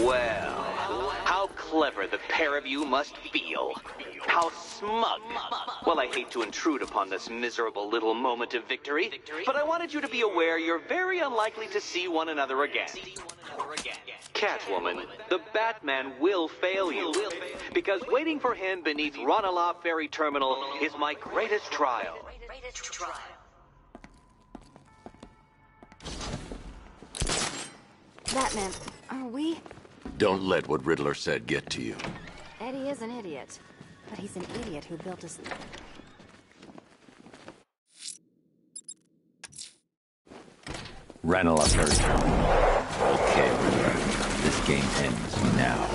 Well, how clever the pair of you must feel. How smug. Well, I hate to intrude upon this miserable little moment of victory, but I wanted you to be aware you're very unlikely to see one another again. Catwoman, the Batman will fail you, because waiting for him beneath Ranelagh Ferry Terminal is my greatest trial. Batman, are we? Don't let what Riddler said get to you. Eddie is an idiot. But he's an idiot who built us... Ranelagh Ferry Terminal. Okay, Riddler. This game ends now.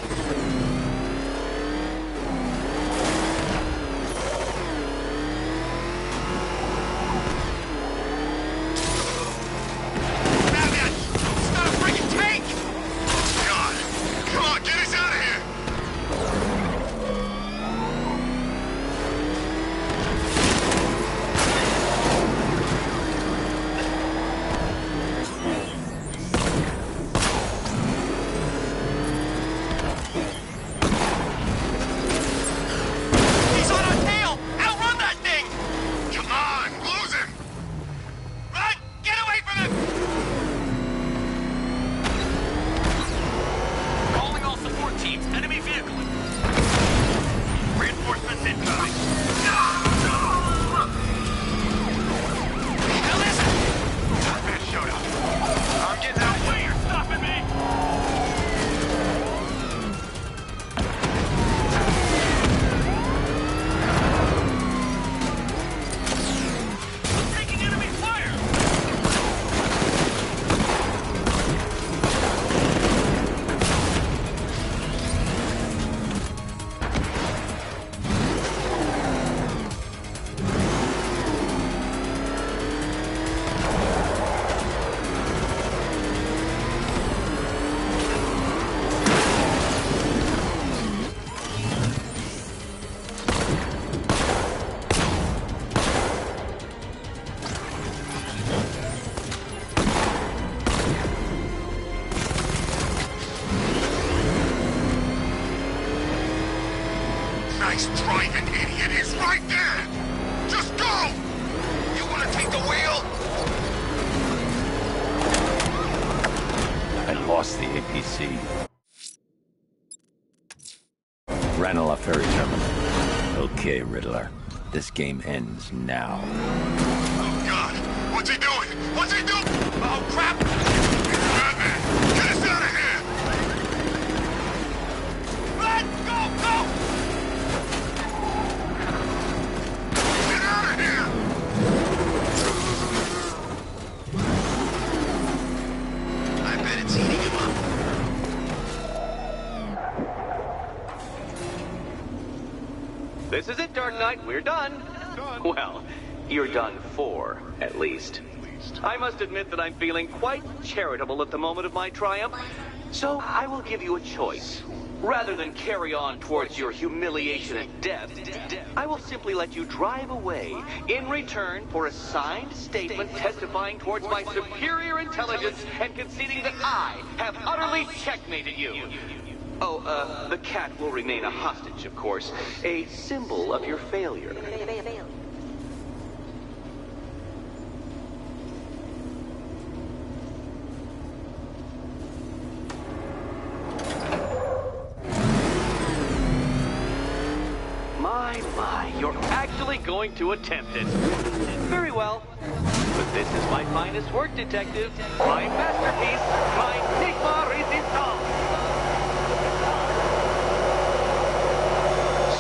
Nice driving, idiot! It's right there! Just go! You wanna take the wheel? I lost the APC. Ranelagh Ferry Terminal. Okay, Riddler. This game ends now. Oh, God! What's he doing? What's he doing? Oh, crap! Batman! Get us out of here! Run! Go! Go! Get out of here! I bet it's eating him up. This is it, Dark Knight. We're done. Well, you're done for, at least. I must admit that I'm feeling quite charitable at the moment of my triumph. So I will give you a choice. Rather than carry on towards your humiliation and death, I will simply let you drive away in return for a signed statement testifying towards my superior intelligence and conceding that I have utterly checkmated you. Oh, the cat will remain a hostage, of course. A symbol of your failure. My, you're actually going to attempt it. Very well. But this is my finest work, Detective. My masterpiece, my Enigma Resistance.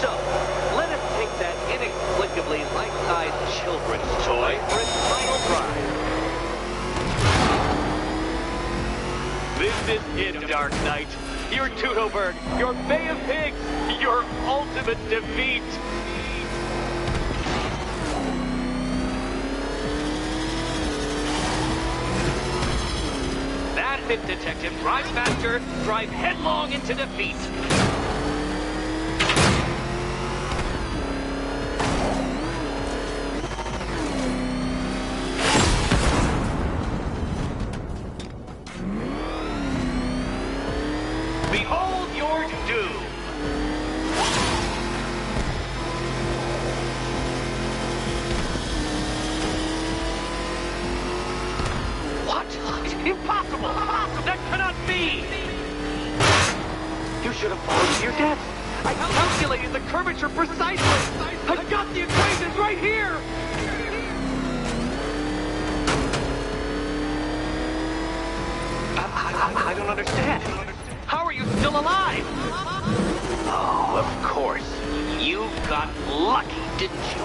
So, let us take that inexplicably life-sized children's toy for its final drive. This is it, Dark Knight. Your Tutoberg, your Bay of Pigs, your ultimate defeat. That's it, Detective. Drive faster, drive headlong into defeat. Behold your doom. What? Impossible! That cannot be! You should have followed to your death. I calculated the curvature precisely. I've got the equations right here. I don't understand. How are you still alive? Oh, of course. You got lucky, didn't you?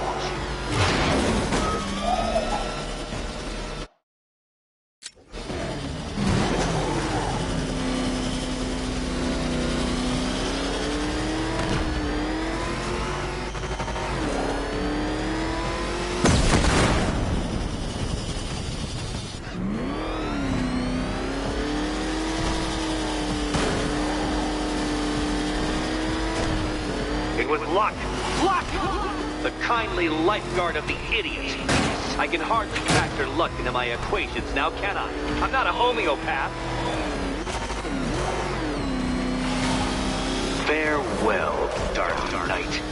It was luck. Luck! The kindly lifeguard of the idiot. I can hardly factor luck into my equations now, can I? I'm not a homeopath. Farewell, Dark Knight.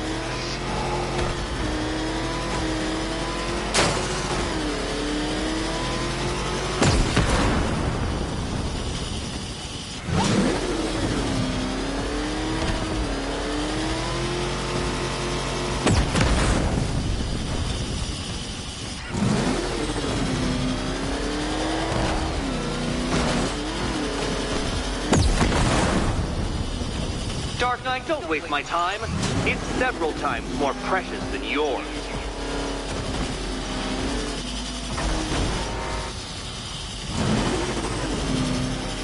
Dark Knight, don't waste my time. It's several times more precious than yours.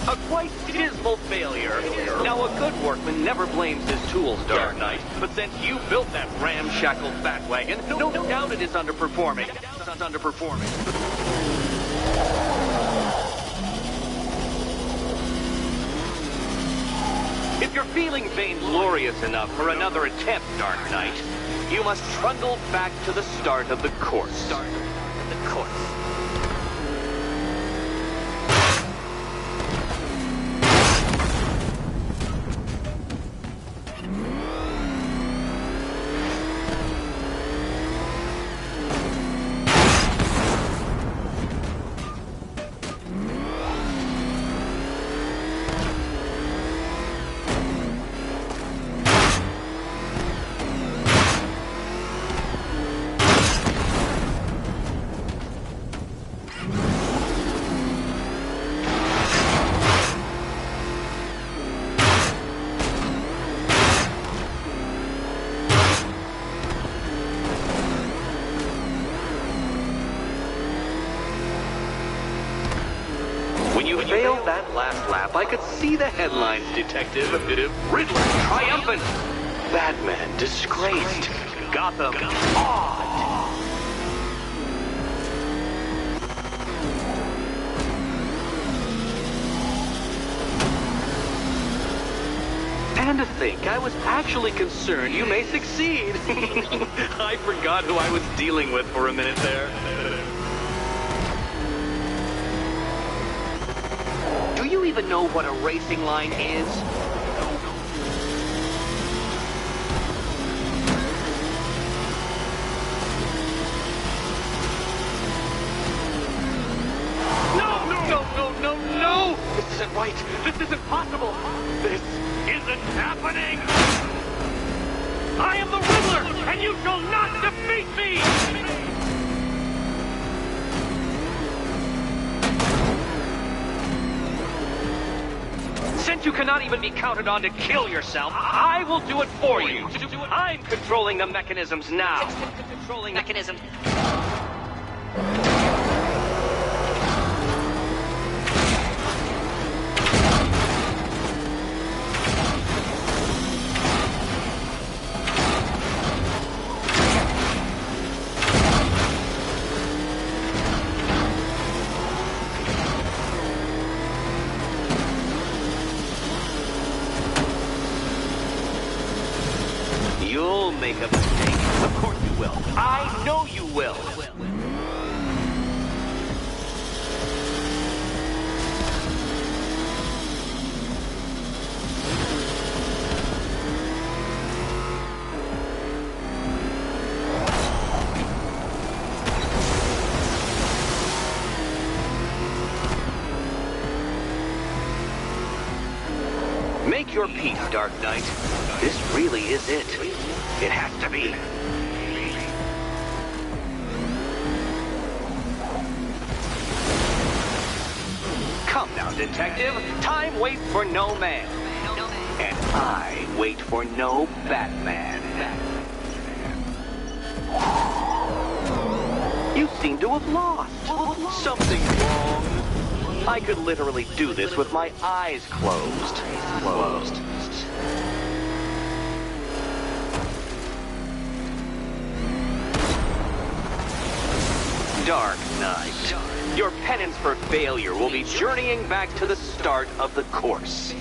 A quite dismal failure. Now, a good workman never blames his tools, Dark Knight. But since you built that ramshackle fat wagon, no doubt it is underperforming. If you're feeling vainglorious enough for another attempt, Dark Knight, you must trundle back to the start of the course. When you failed that last lap, I could see the headlines, Detective. Riddler triumphant. Batman disgraced. Gotham awed. And to think, I was actually concerned you may succeed. I forgot who I was dealing with for a minute there. Do you even know what a racing line is? No! This isn't right. This isn't possible. This isn't happening. I am the Riddler, and you shall not defeat me! Since you cannot even be counted on to kill yourself, I will do it for you. I'm controlling the mechanisms now. Controlling mechanism. You'll make a mistake. Of course you will. I know you will. Make your peace, Dark Knight. This really is it. It has to be. Come now, down, Detective. Time waits for no man. And I wait for no Batman. You seem to have lost. Something wrong. I could literally do this with my eyes closed. Dark Knight. Your penance for failure will be journeying back to the start of the course.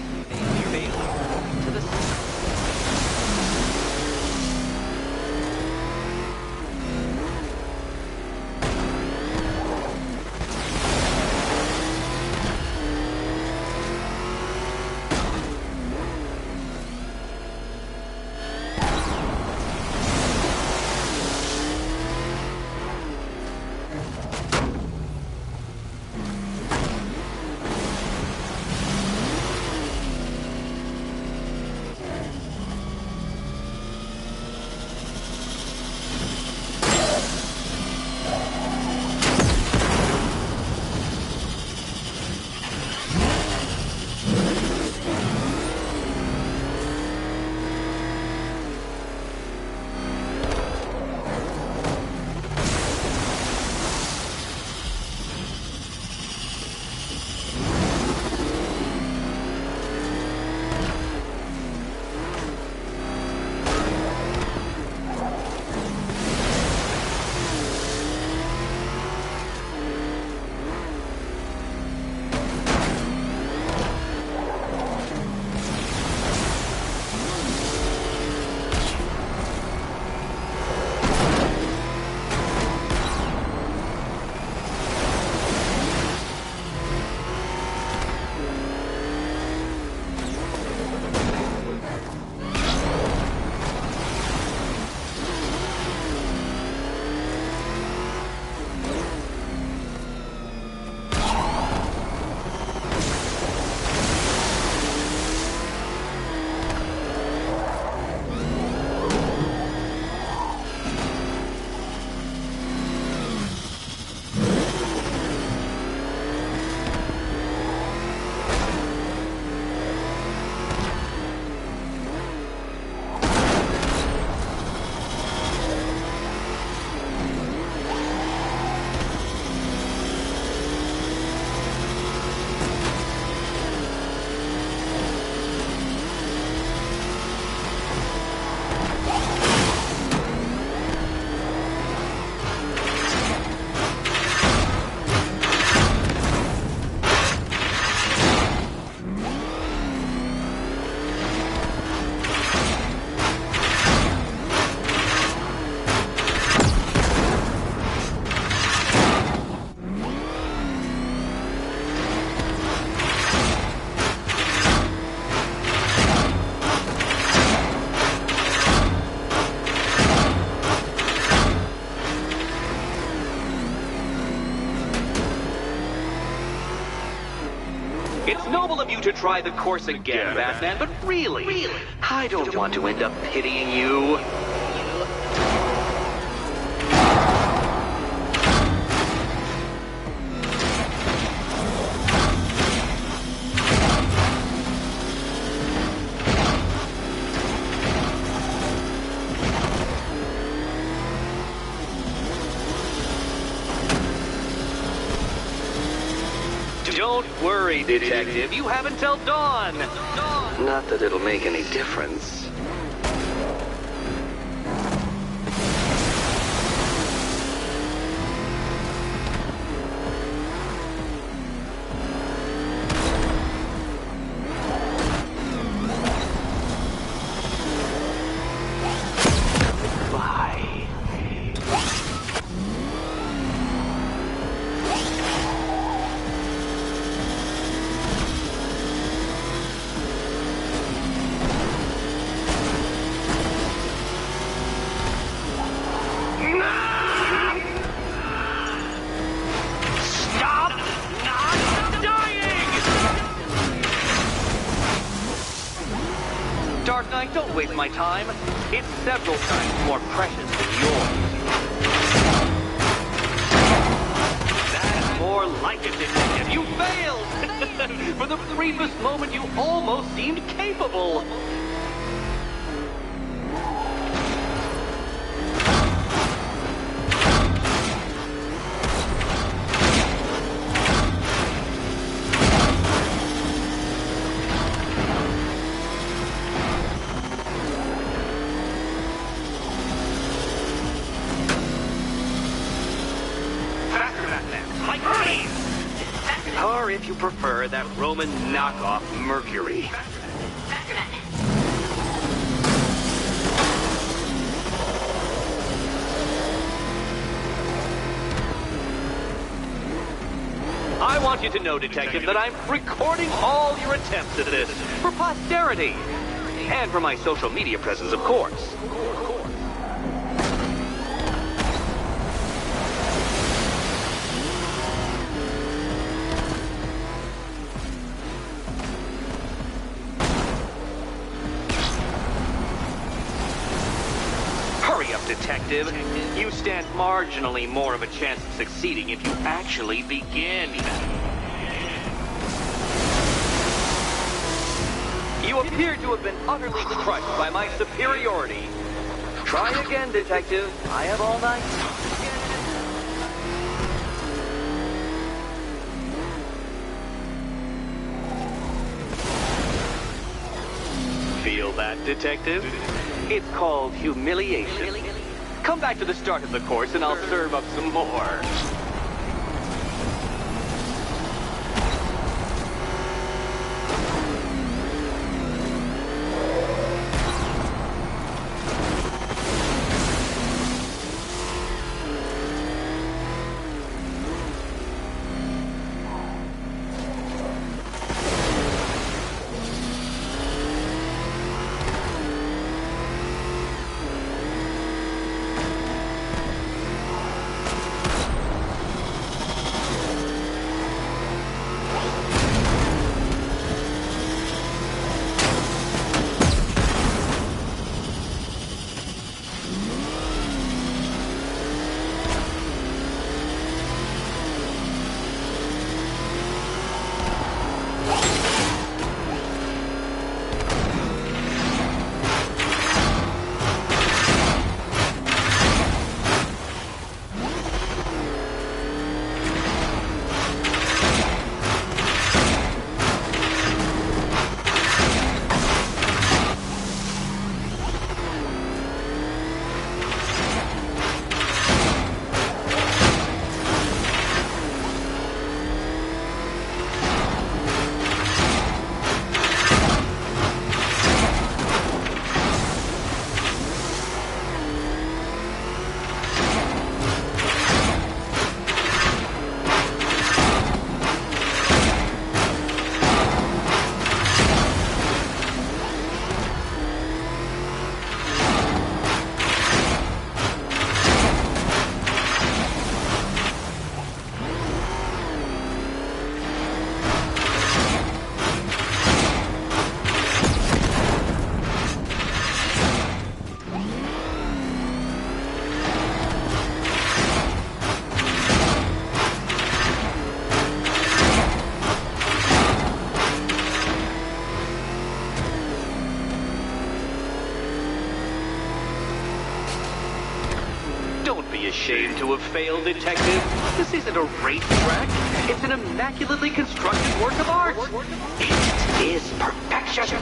It's noble of you to try the course again, Batman, but really, I don't want to end up pitying you. Don't worry, Detective. You have until dawn. Not that it'll make any difference. Dark Knight, don't waste my time. It's several times more precious than yours. That's more like it, Detective. You failed! briefest moment you almost seemed capable. Or if you prefer, that Roman knockoff Mercury. I want you to know, Detective, that I'm recording all your attempts at this for posterity. And for my social media presence, of course. Detective, you stand marginally more of a chance of succeeding if you actually begin. You appear to have been utterly crushed by my superiority. Try again, Detective. I have all night. Feel that, Detective? It's called humiliation. Come back to the start of the course and I'll serve up some more. Ashamed to have failed, Detective. This isn't a racetrack. It's an immaculately constructed work of art. It is perfection.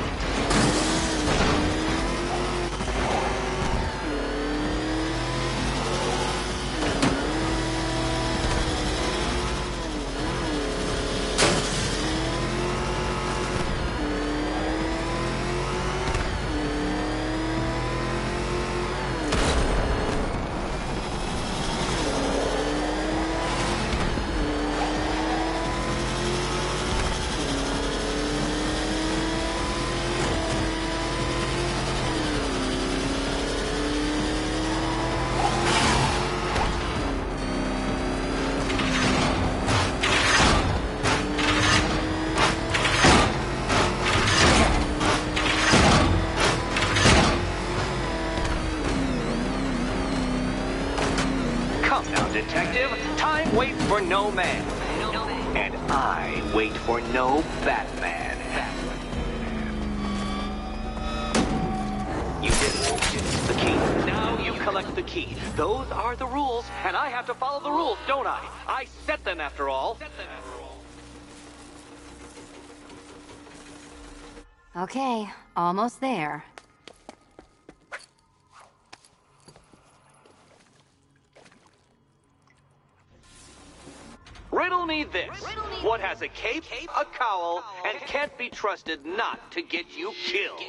Detective, time waits for no man. And I wait for no Batman. You didn't. The key. Now you collect the key. Those are the rules, and I have to follow the rules, don't I? I set them after all. Okay, almost there. Riddle me this. What has a cape, a cowl, and can't be trusted not to get you killed?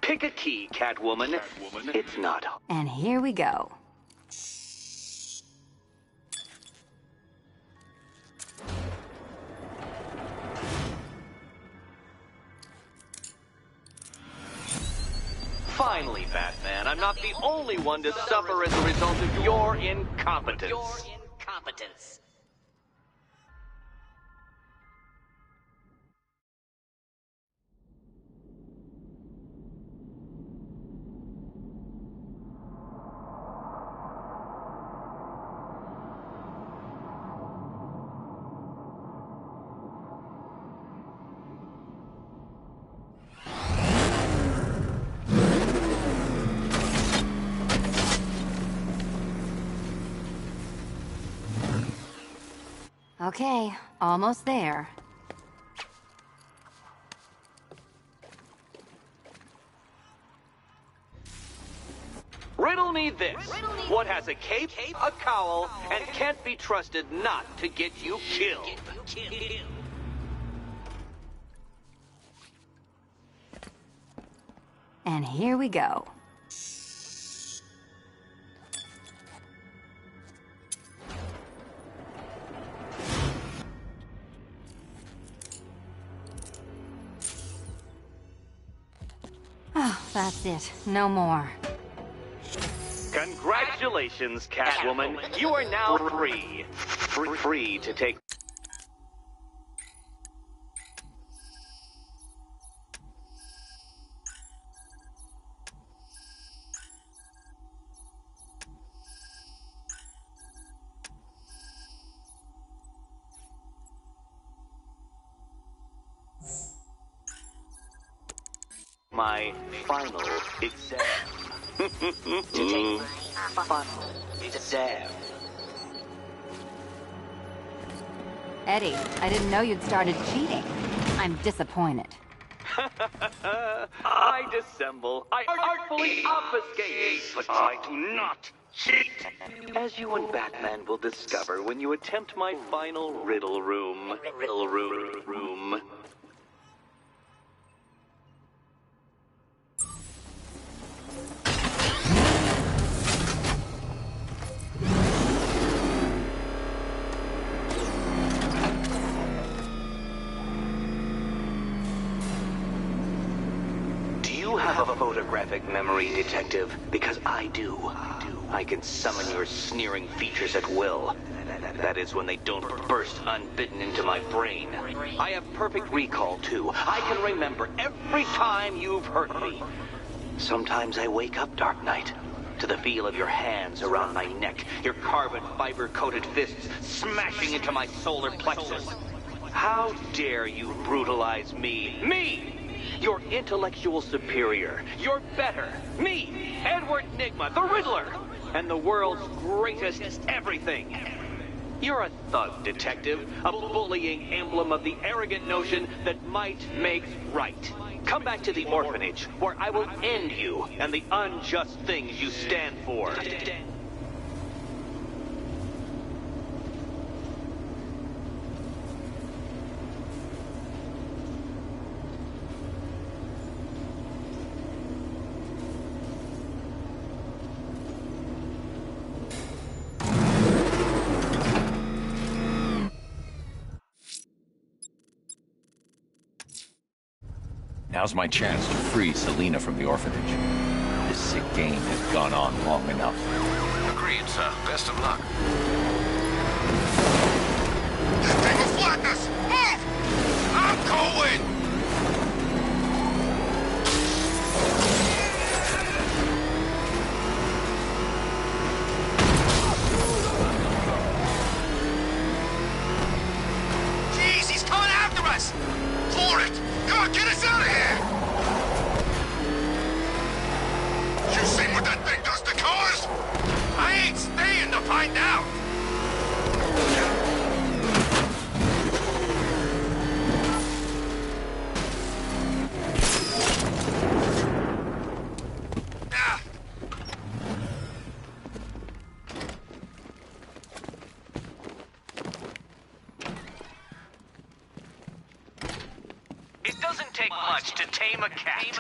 Pick a key, Catwoman. It's not. And here we go. Finally, Batman, I'm not the only one to suffer as a result of your incompetence. Okay, almost there. Riddle me this. What has a cape, a cowl, and can't be trusted not to get you killed? And here we go. Oh, that's it. No more. Congratulations, Catwoman. You are now free. Free to take... my final exam. To take my final exam. Eddie, I didn't know you'd started cheating. I'm disappointed. I dissemble. I artfully obfuscate. But I do not cheat. As you and Batman will discover when you attempt my final riddle room. Riddle room. You have a photographic memory, Detective, because I do. I can summon your sneering features at will. That is when they don't burst unbidden into my brain. I have perfect recall, too. I can remember every time you've hurt me. Sometimes I wake up, Dark Knight, to the feel of your hands around my neck, your carbon fiber-coated fists smashing into my solar plexus. How dare you brutalize me? Me! Your intellectual superior. You're better. Me, Edward Nygma, the Riddler, and the world's greatest everything. You're a thug, Detective, a bullying emblem of the arrogant notion that might makes right. Come back to the orphanage, where I will end you and the unjust things you stand for. Now's my chance to free Selina from the orphanage. This sick game has gone on long enough. Agreed, sir. Best of luck. Take a flatness! Move! I'm going! find out! Ah. It doesn't take much to tame a cat.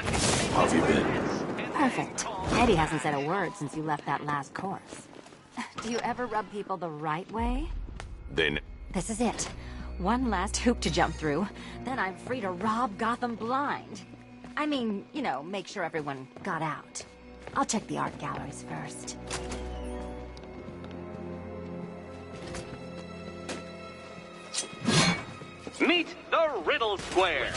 How have you been? Perfect. Eddie hasn't said a word since you left that last course. Do you ever rub people the right way? Then This is it. One last hoop to jump through. Then I'm free to rob Gotham blind. I mean, you know, make sure everyone got out. I'll check the art galleries first. Meet the Riddle Square,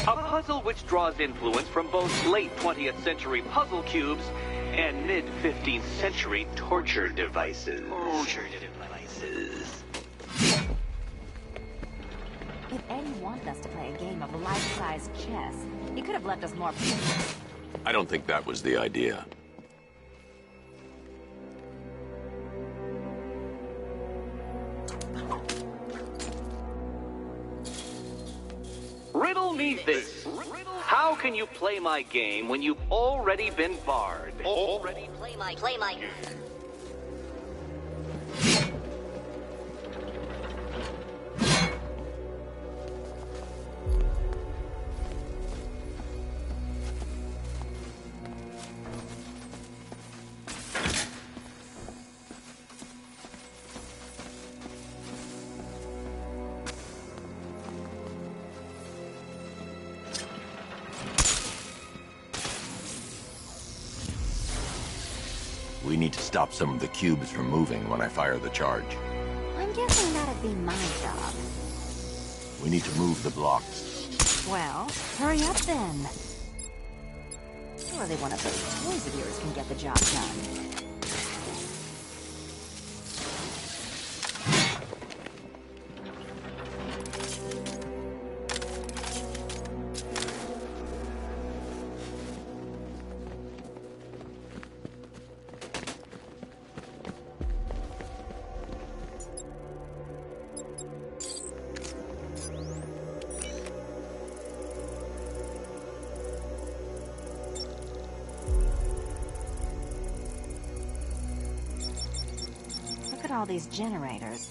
a puzzle which draws influence from both late 20th century puzzle cubes and mid 15th century torture devices. If Eddie wanted us to play a game of life-size chess, he could have left us more. I don't think that was the idea. Riddle me this. How can you play my game when you've already been barred? Play my. We need to stop some of the cubes from moving when I fire the charge. I'm guessing that'd be my job. We need to move the blocks. Well, hurry up then. Surely one of those toys of yours can get the job done. Look at all these generators.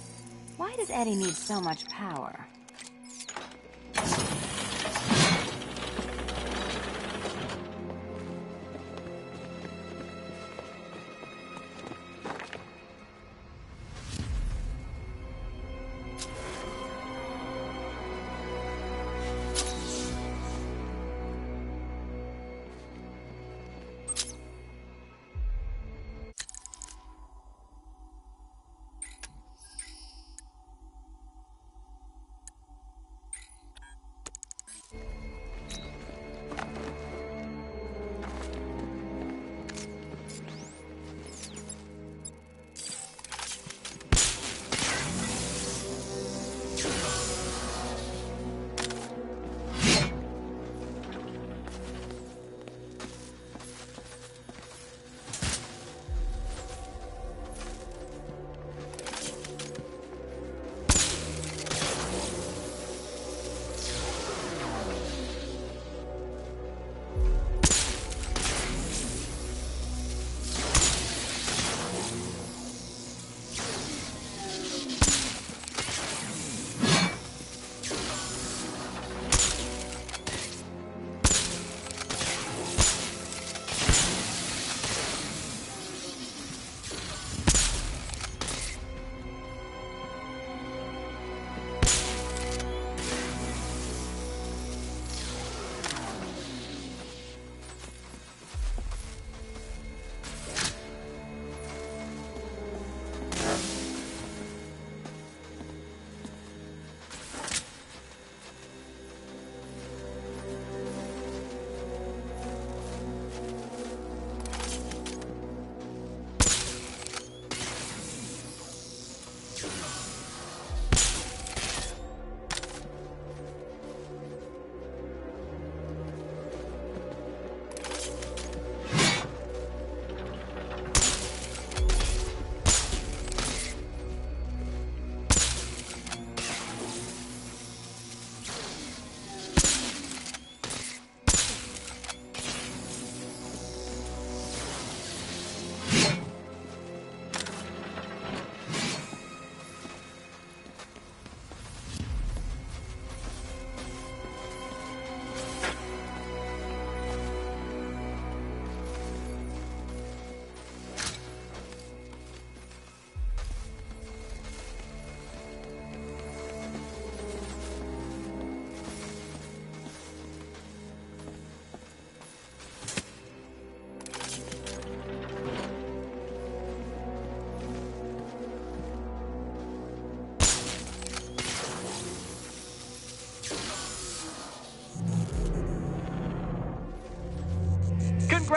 Why does Eddie need so much power?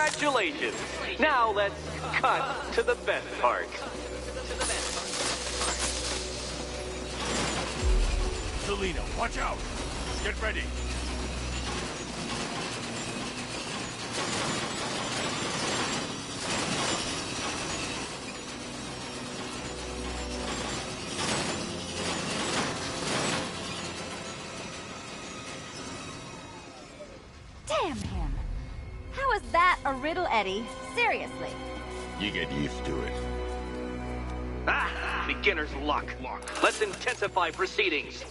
Congratulations! Now let's cut to the best part. Selena, watch out! Get ready! Damn him. How is that a riddle, Eddie? Seriously. You get used to it. Ah! Beginner's luck. Let's intensify proceedings.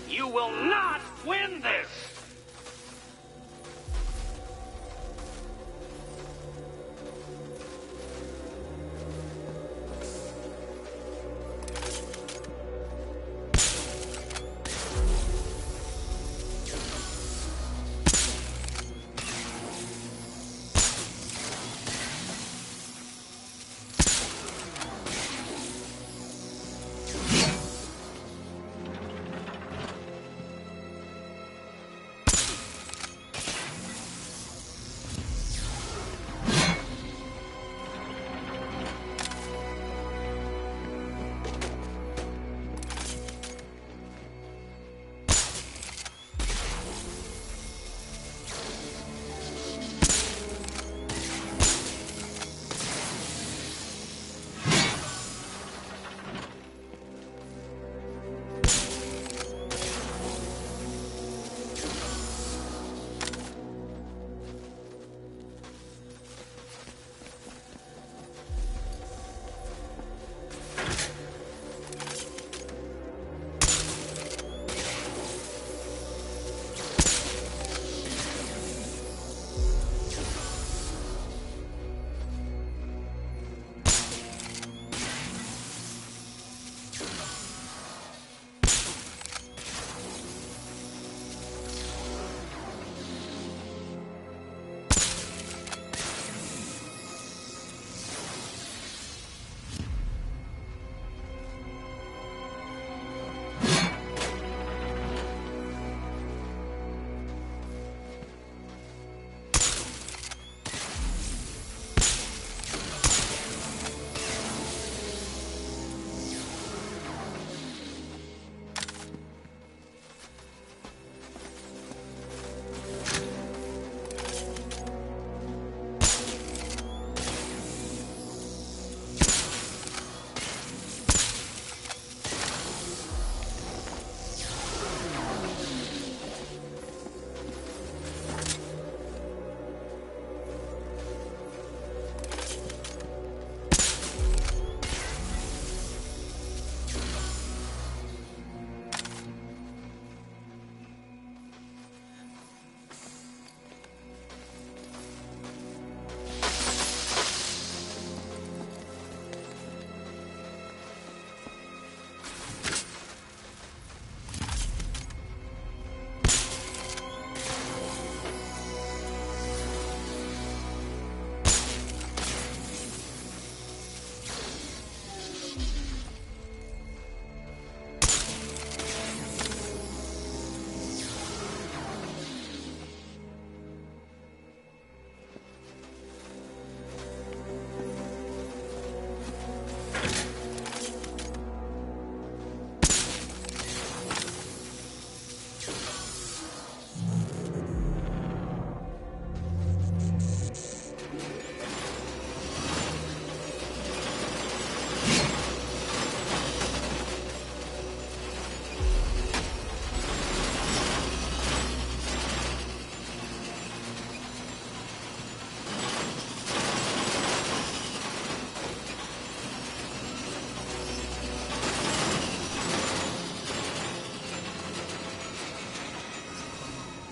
You will not win this!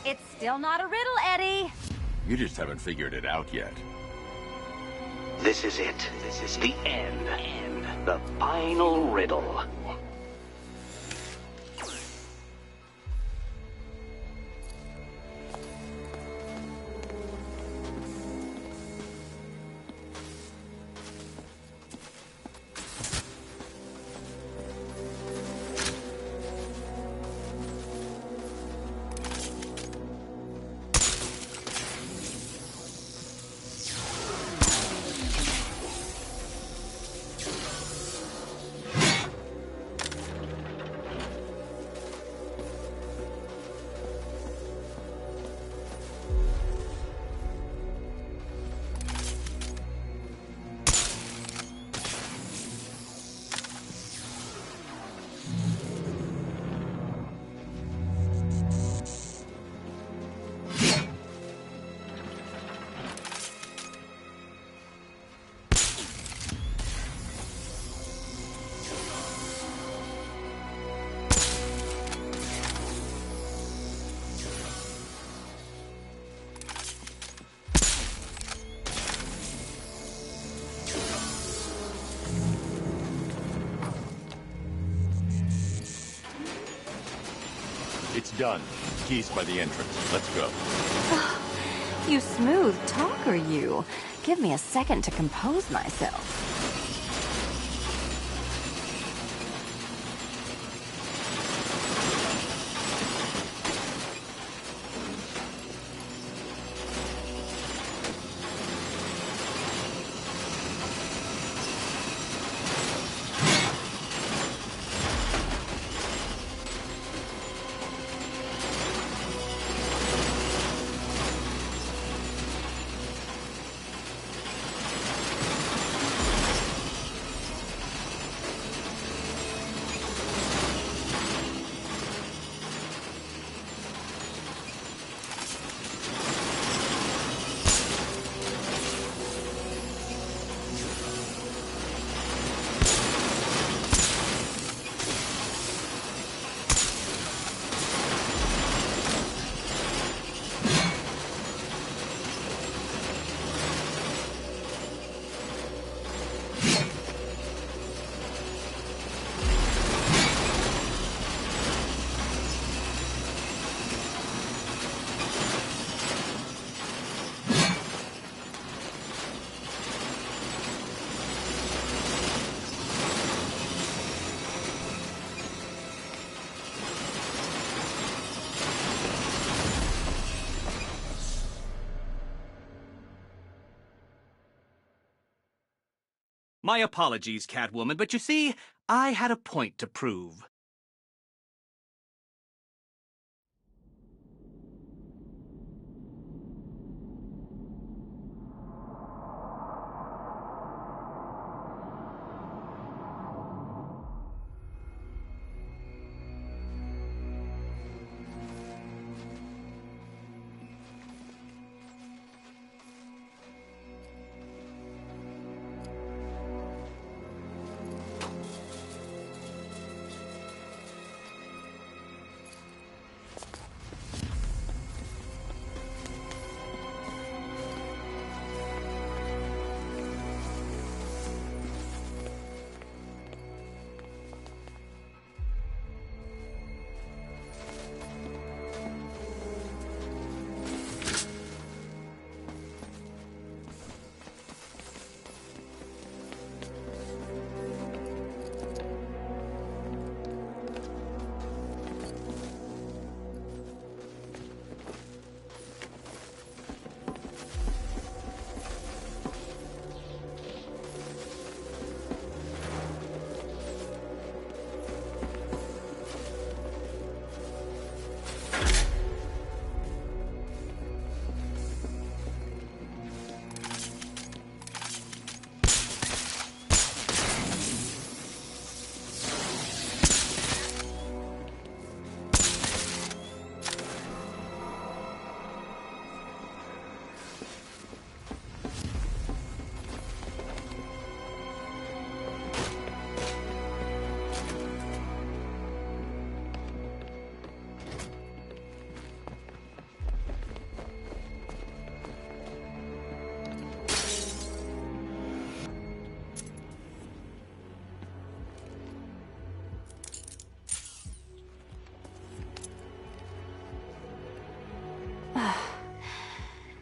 It's still not a riddle, Eddie. You just haven't figured it out yet. This is it. This is the end. The final riddle. done. Keys by the entrance. Let's go. You smooth talker, you. Give me a second to compose myself. My apologies, Catwoman, but you see, I had a point to prove.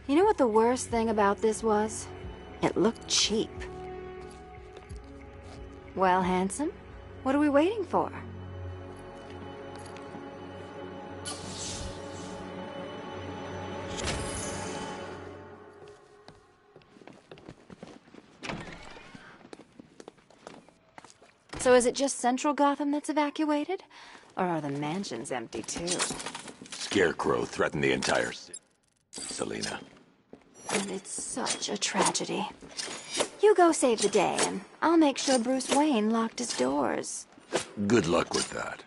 You know what the worst thing about this was? It looked cheap. Well, Hanson, what are we waiting for? So is it just Central Gotham that's evacuated? Or are the mansions empty too? Scarecrow threatened the entire city, Selina. And it's such a tragedy. You go save the day, and I'll make sure Bruce Wayne locked his doors. Good luck with that.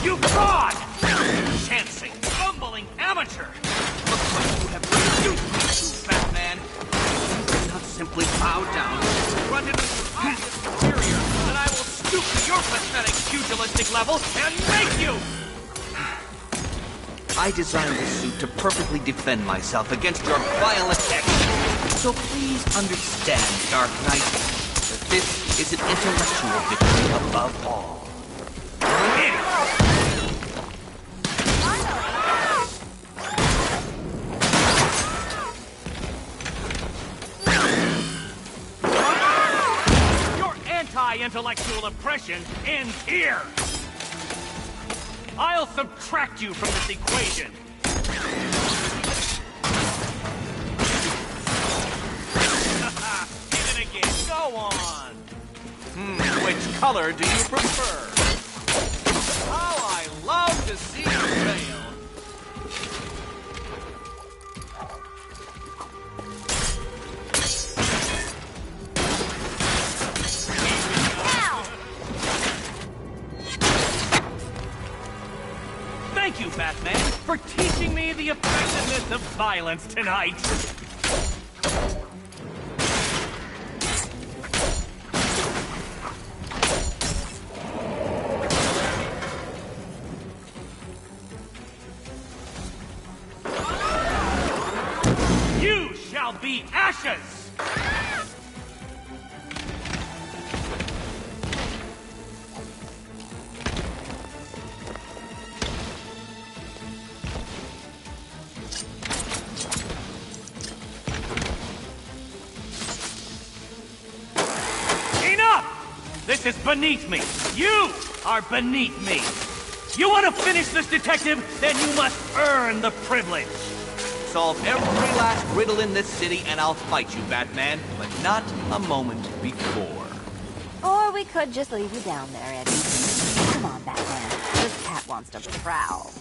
You fraud! Chancing, bumbling amateur! Looks like you have reduced me to Batman. You will not simply bow down, grunted with your obvious superior, then I will stoop to your pathetic pugilistic level and make you! I designed this suit to perfectly defend myself against your violent actions. So please understand, Dark Knight, that this is an intellectual victory above all. Your anti-intellectual oppression ends here! I'll subtract you from this equation! Hit it again, go on! Which color do you prefer? How I love to see you fail! Thank you, Batman, for teaching me the effectiveness of violence tonight. You shall be ashes! This is beneath me. You are beneath me. You want to finish this, detective? Then you must earn the privilege. Solve every last riddle in this city and I'll fight you, Batman, but not a moment before. Or we could just leave you down there, Eddie. Come on, Batman. This cat wants to prowl.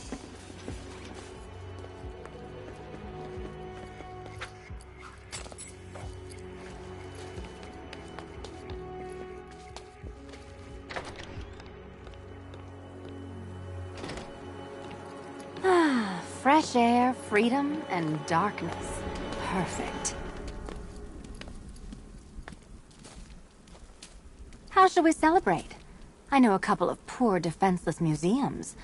Fresh air, freedom, and darkness. Perfect. How shall we celebrate? I know a couple of poor, defenseless museums.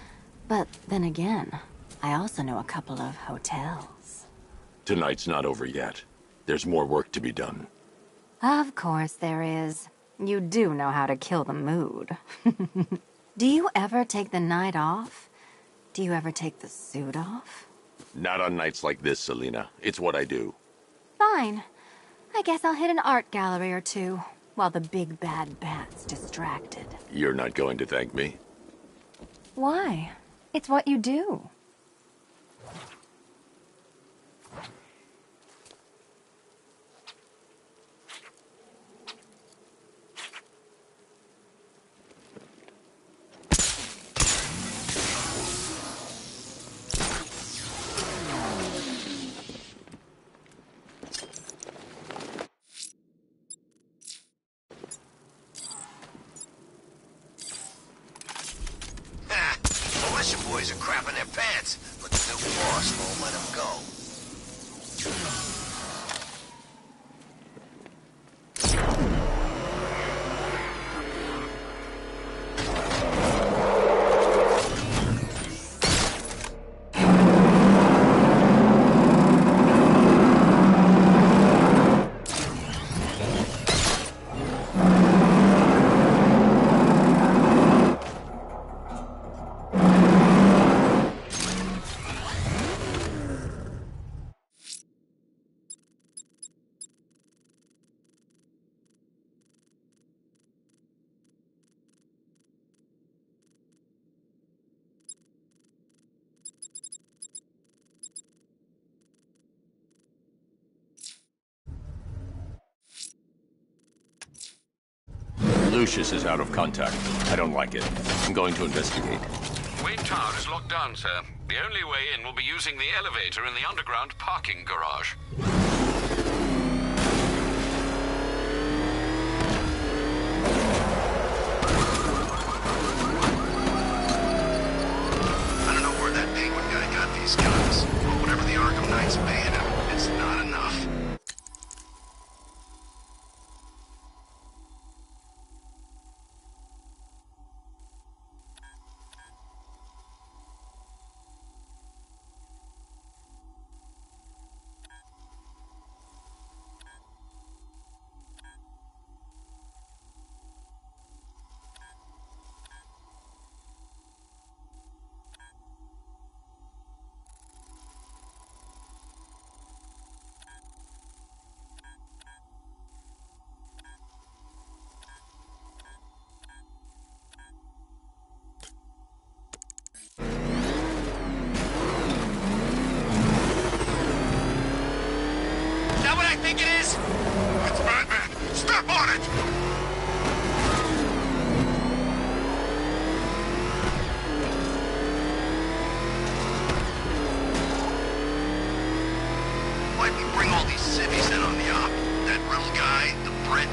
But then again, I also know a couple of hotels. Tonight's not over yet. There's more work to be done. Of course there is. You do know how to kill the mood. Do you ever take the night off? Do you ever take the suit off? Not on nights like this, Selina. It's what I do. Fine. I guess I'll hit an art gallery or two, while the big bad bat's distracted. You're not going to thank me? Why? It's what you do. Boys are crapping their pants, but the new boss won't let them go. Lucius is out of contact. I don't like it. I'm going to investigate. Wayne Tower is locked down, sir. The only way in will be using the elevator in the underground parking garage. there! On it! Why'd we bring all these civvies in on the op? That riddle guy, the Brit,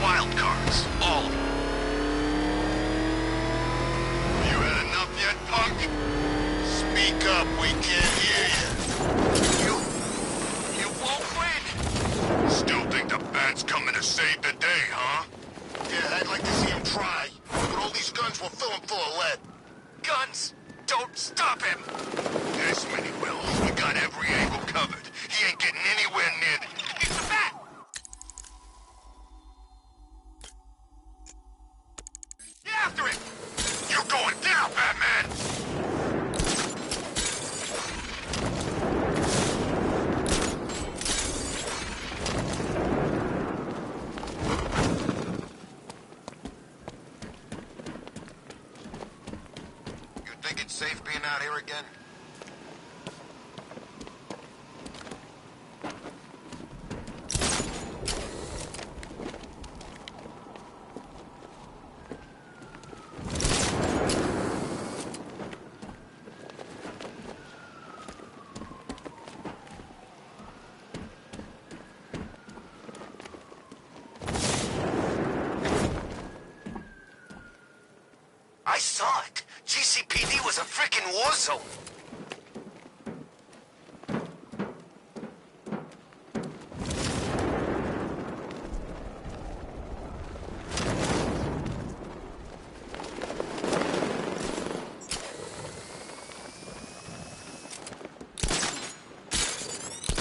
wild cards, all of them. You had enough yet, punk? Speak up, we can't hear you. You won't win! Still think the bat's coming to save the day, huh? Yeah, I'd like to see him try. But all these guns will fill him full of lead. Guns! Don't stop him! Yes, Minnie will. We got every angle covered. He ain't getting anywhere near the... It's the bat! Get after him! You're going down, Batman! You think it's safe being out here again? I saw it. GCPD was a freaking war zone.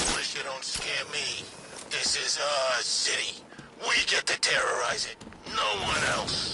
Militia don't scare me. This is our city. We get to terrorize it. No one else.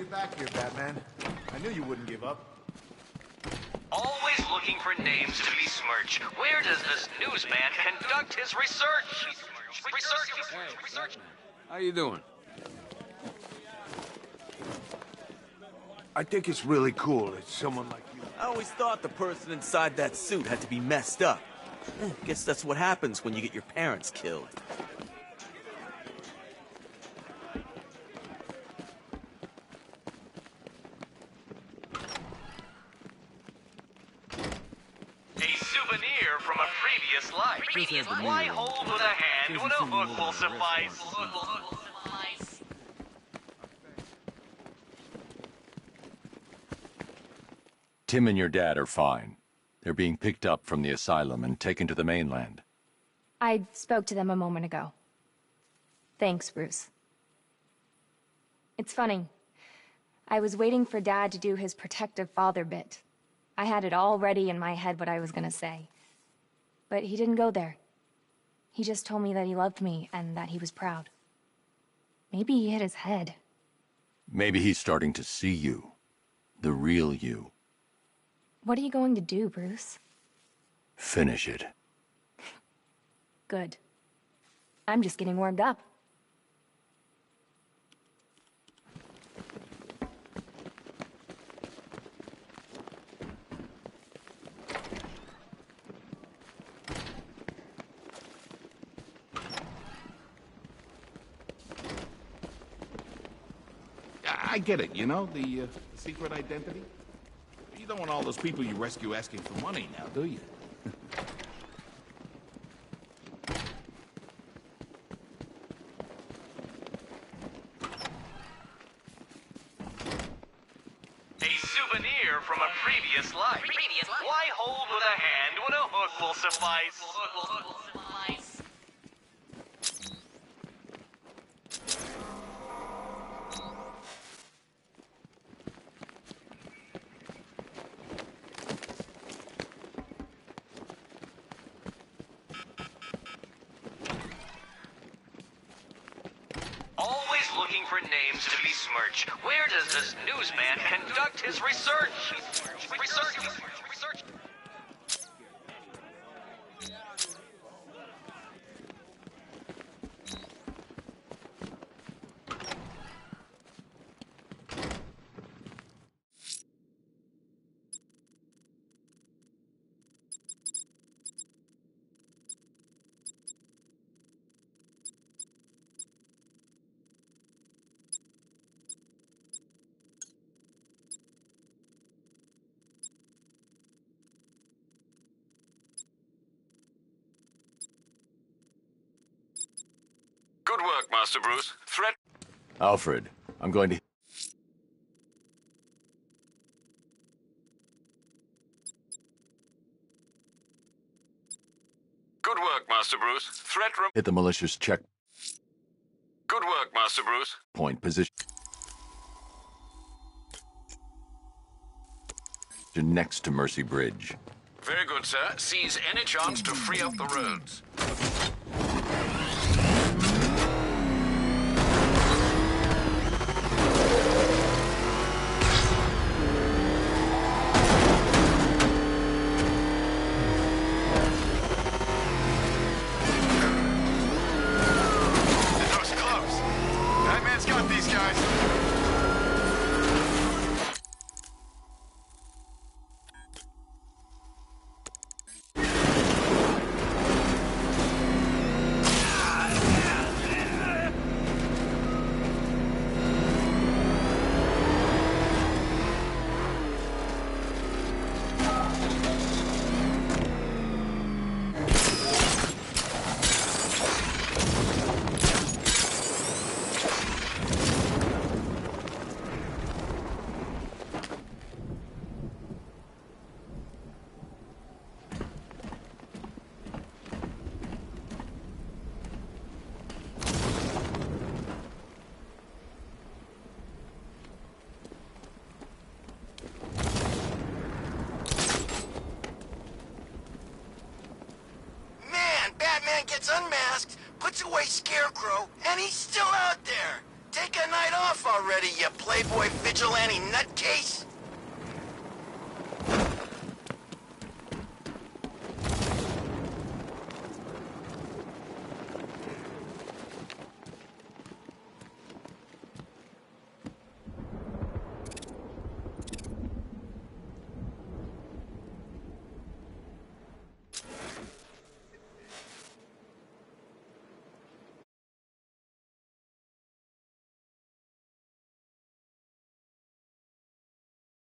Back here, Batman. I knew you wouldn't give up. Always looking for names to besmirch. Where does this newsman conduct his research? Research. How you doing? I think it's really cool that someone like you... I always thought the person inside that suit had to be messed up. Guess that's what happens when you get your parents killed. Souvenir from a previous life. Why hold with a hand when a hook will suffice? Tim and your dad are fine. They're being picked up from the asylum and taken to the mainland. I spoke to them a moment ago. Thanks, Bruce. It's funny. I was waiting for Dad to do his protective father bit. I had it all ready in my head what I was gonna say. But he didn't go there. He just told me that he loved me and that he was proud. Maybe he hit his head. Maybe he's starting to see you. The real you. What are you going to do, Bruce? Finish it. Good. I'm just getting warmed up. I get it, you know, the secret identity. You don't want all those people you rescue asking for money now, do you? A souvenir from a previous life. Why hold with a hand when a hook will suffice? for names to besmirch. Where does this newsman conduct his research? Research. Good work, Master Bruce. Threat... Alfred, I'm going to... Good work, Master Bruce. Threat... Hit the militia's check Good work, Master Bruce. point position next to Mercy Bridge. Very good, sir. Seize any chance to free up the roads. That was close. Batman's got these guys. Unmasked, puts away Scarecrow, and he's still out there. Take a night off already, you playboy vigilante nutcase.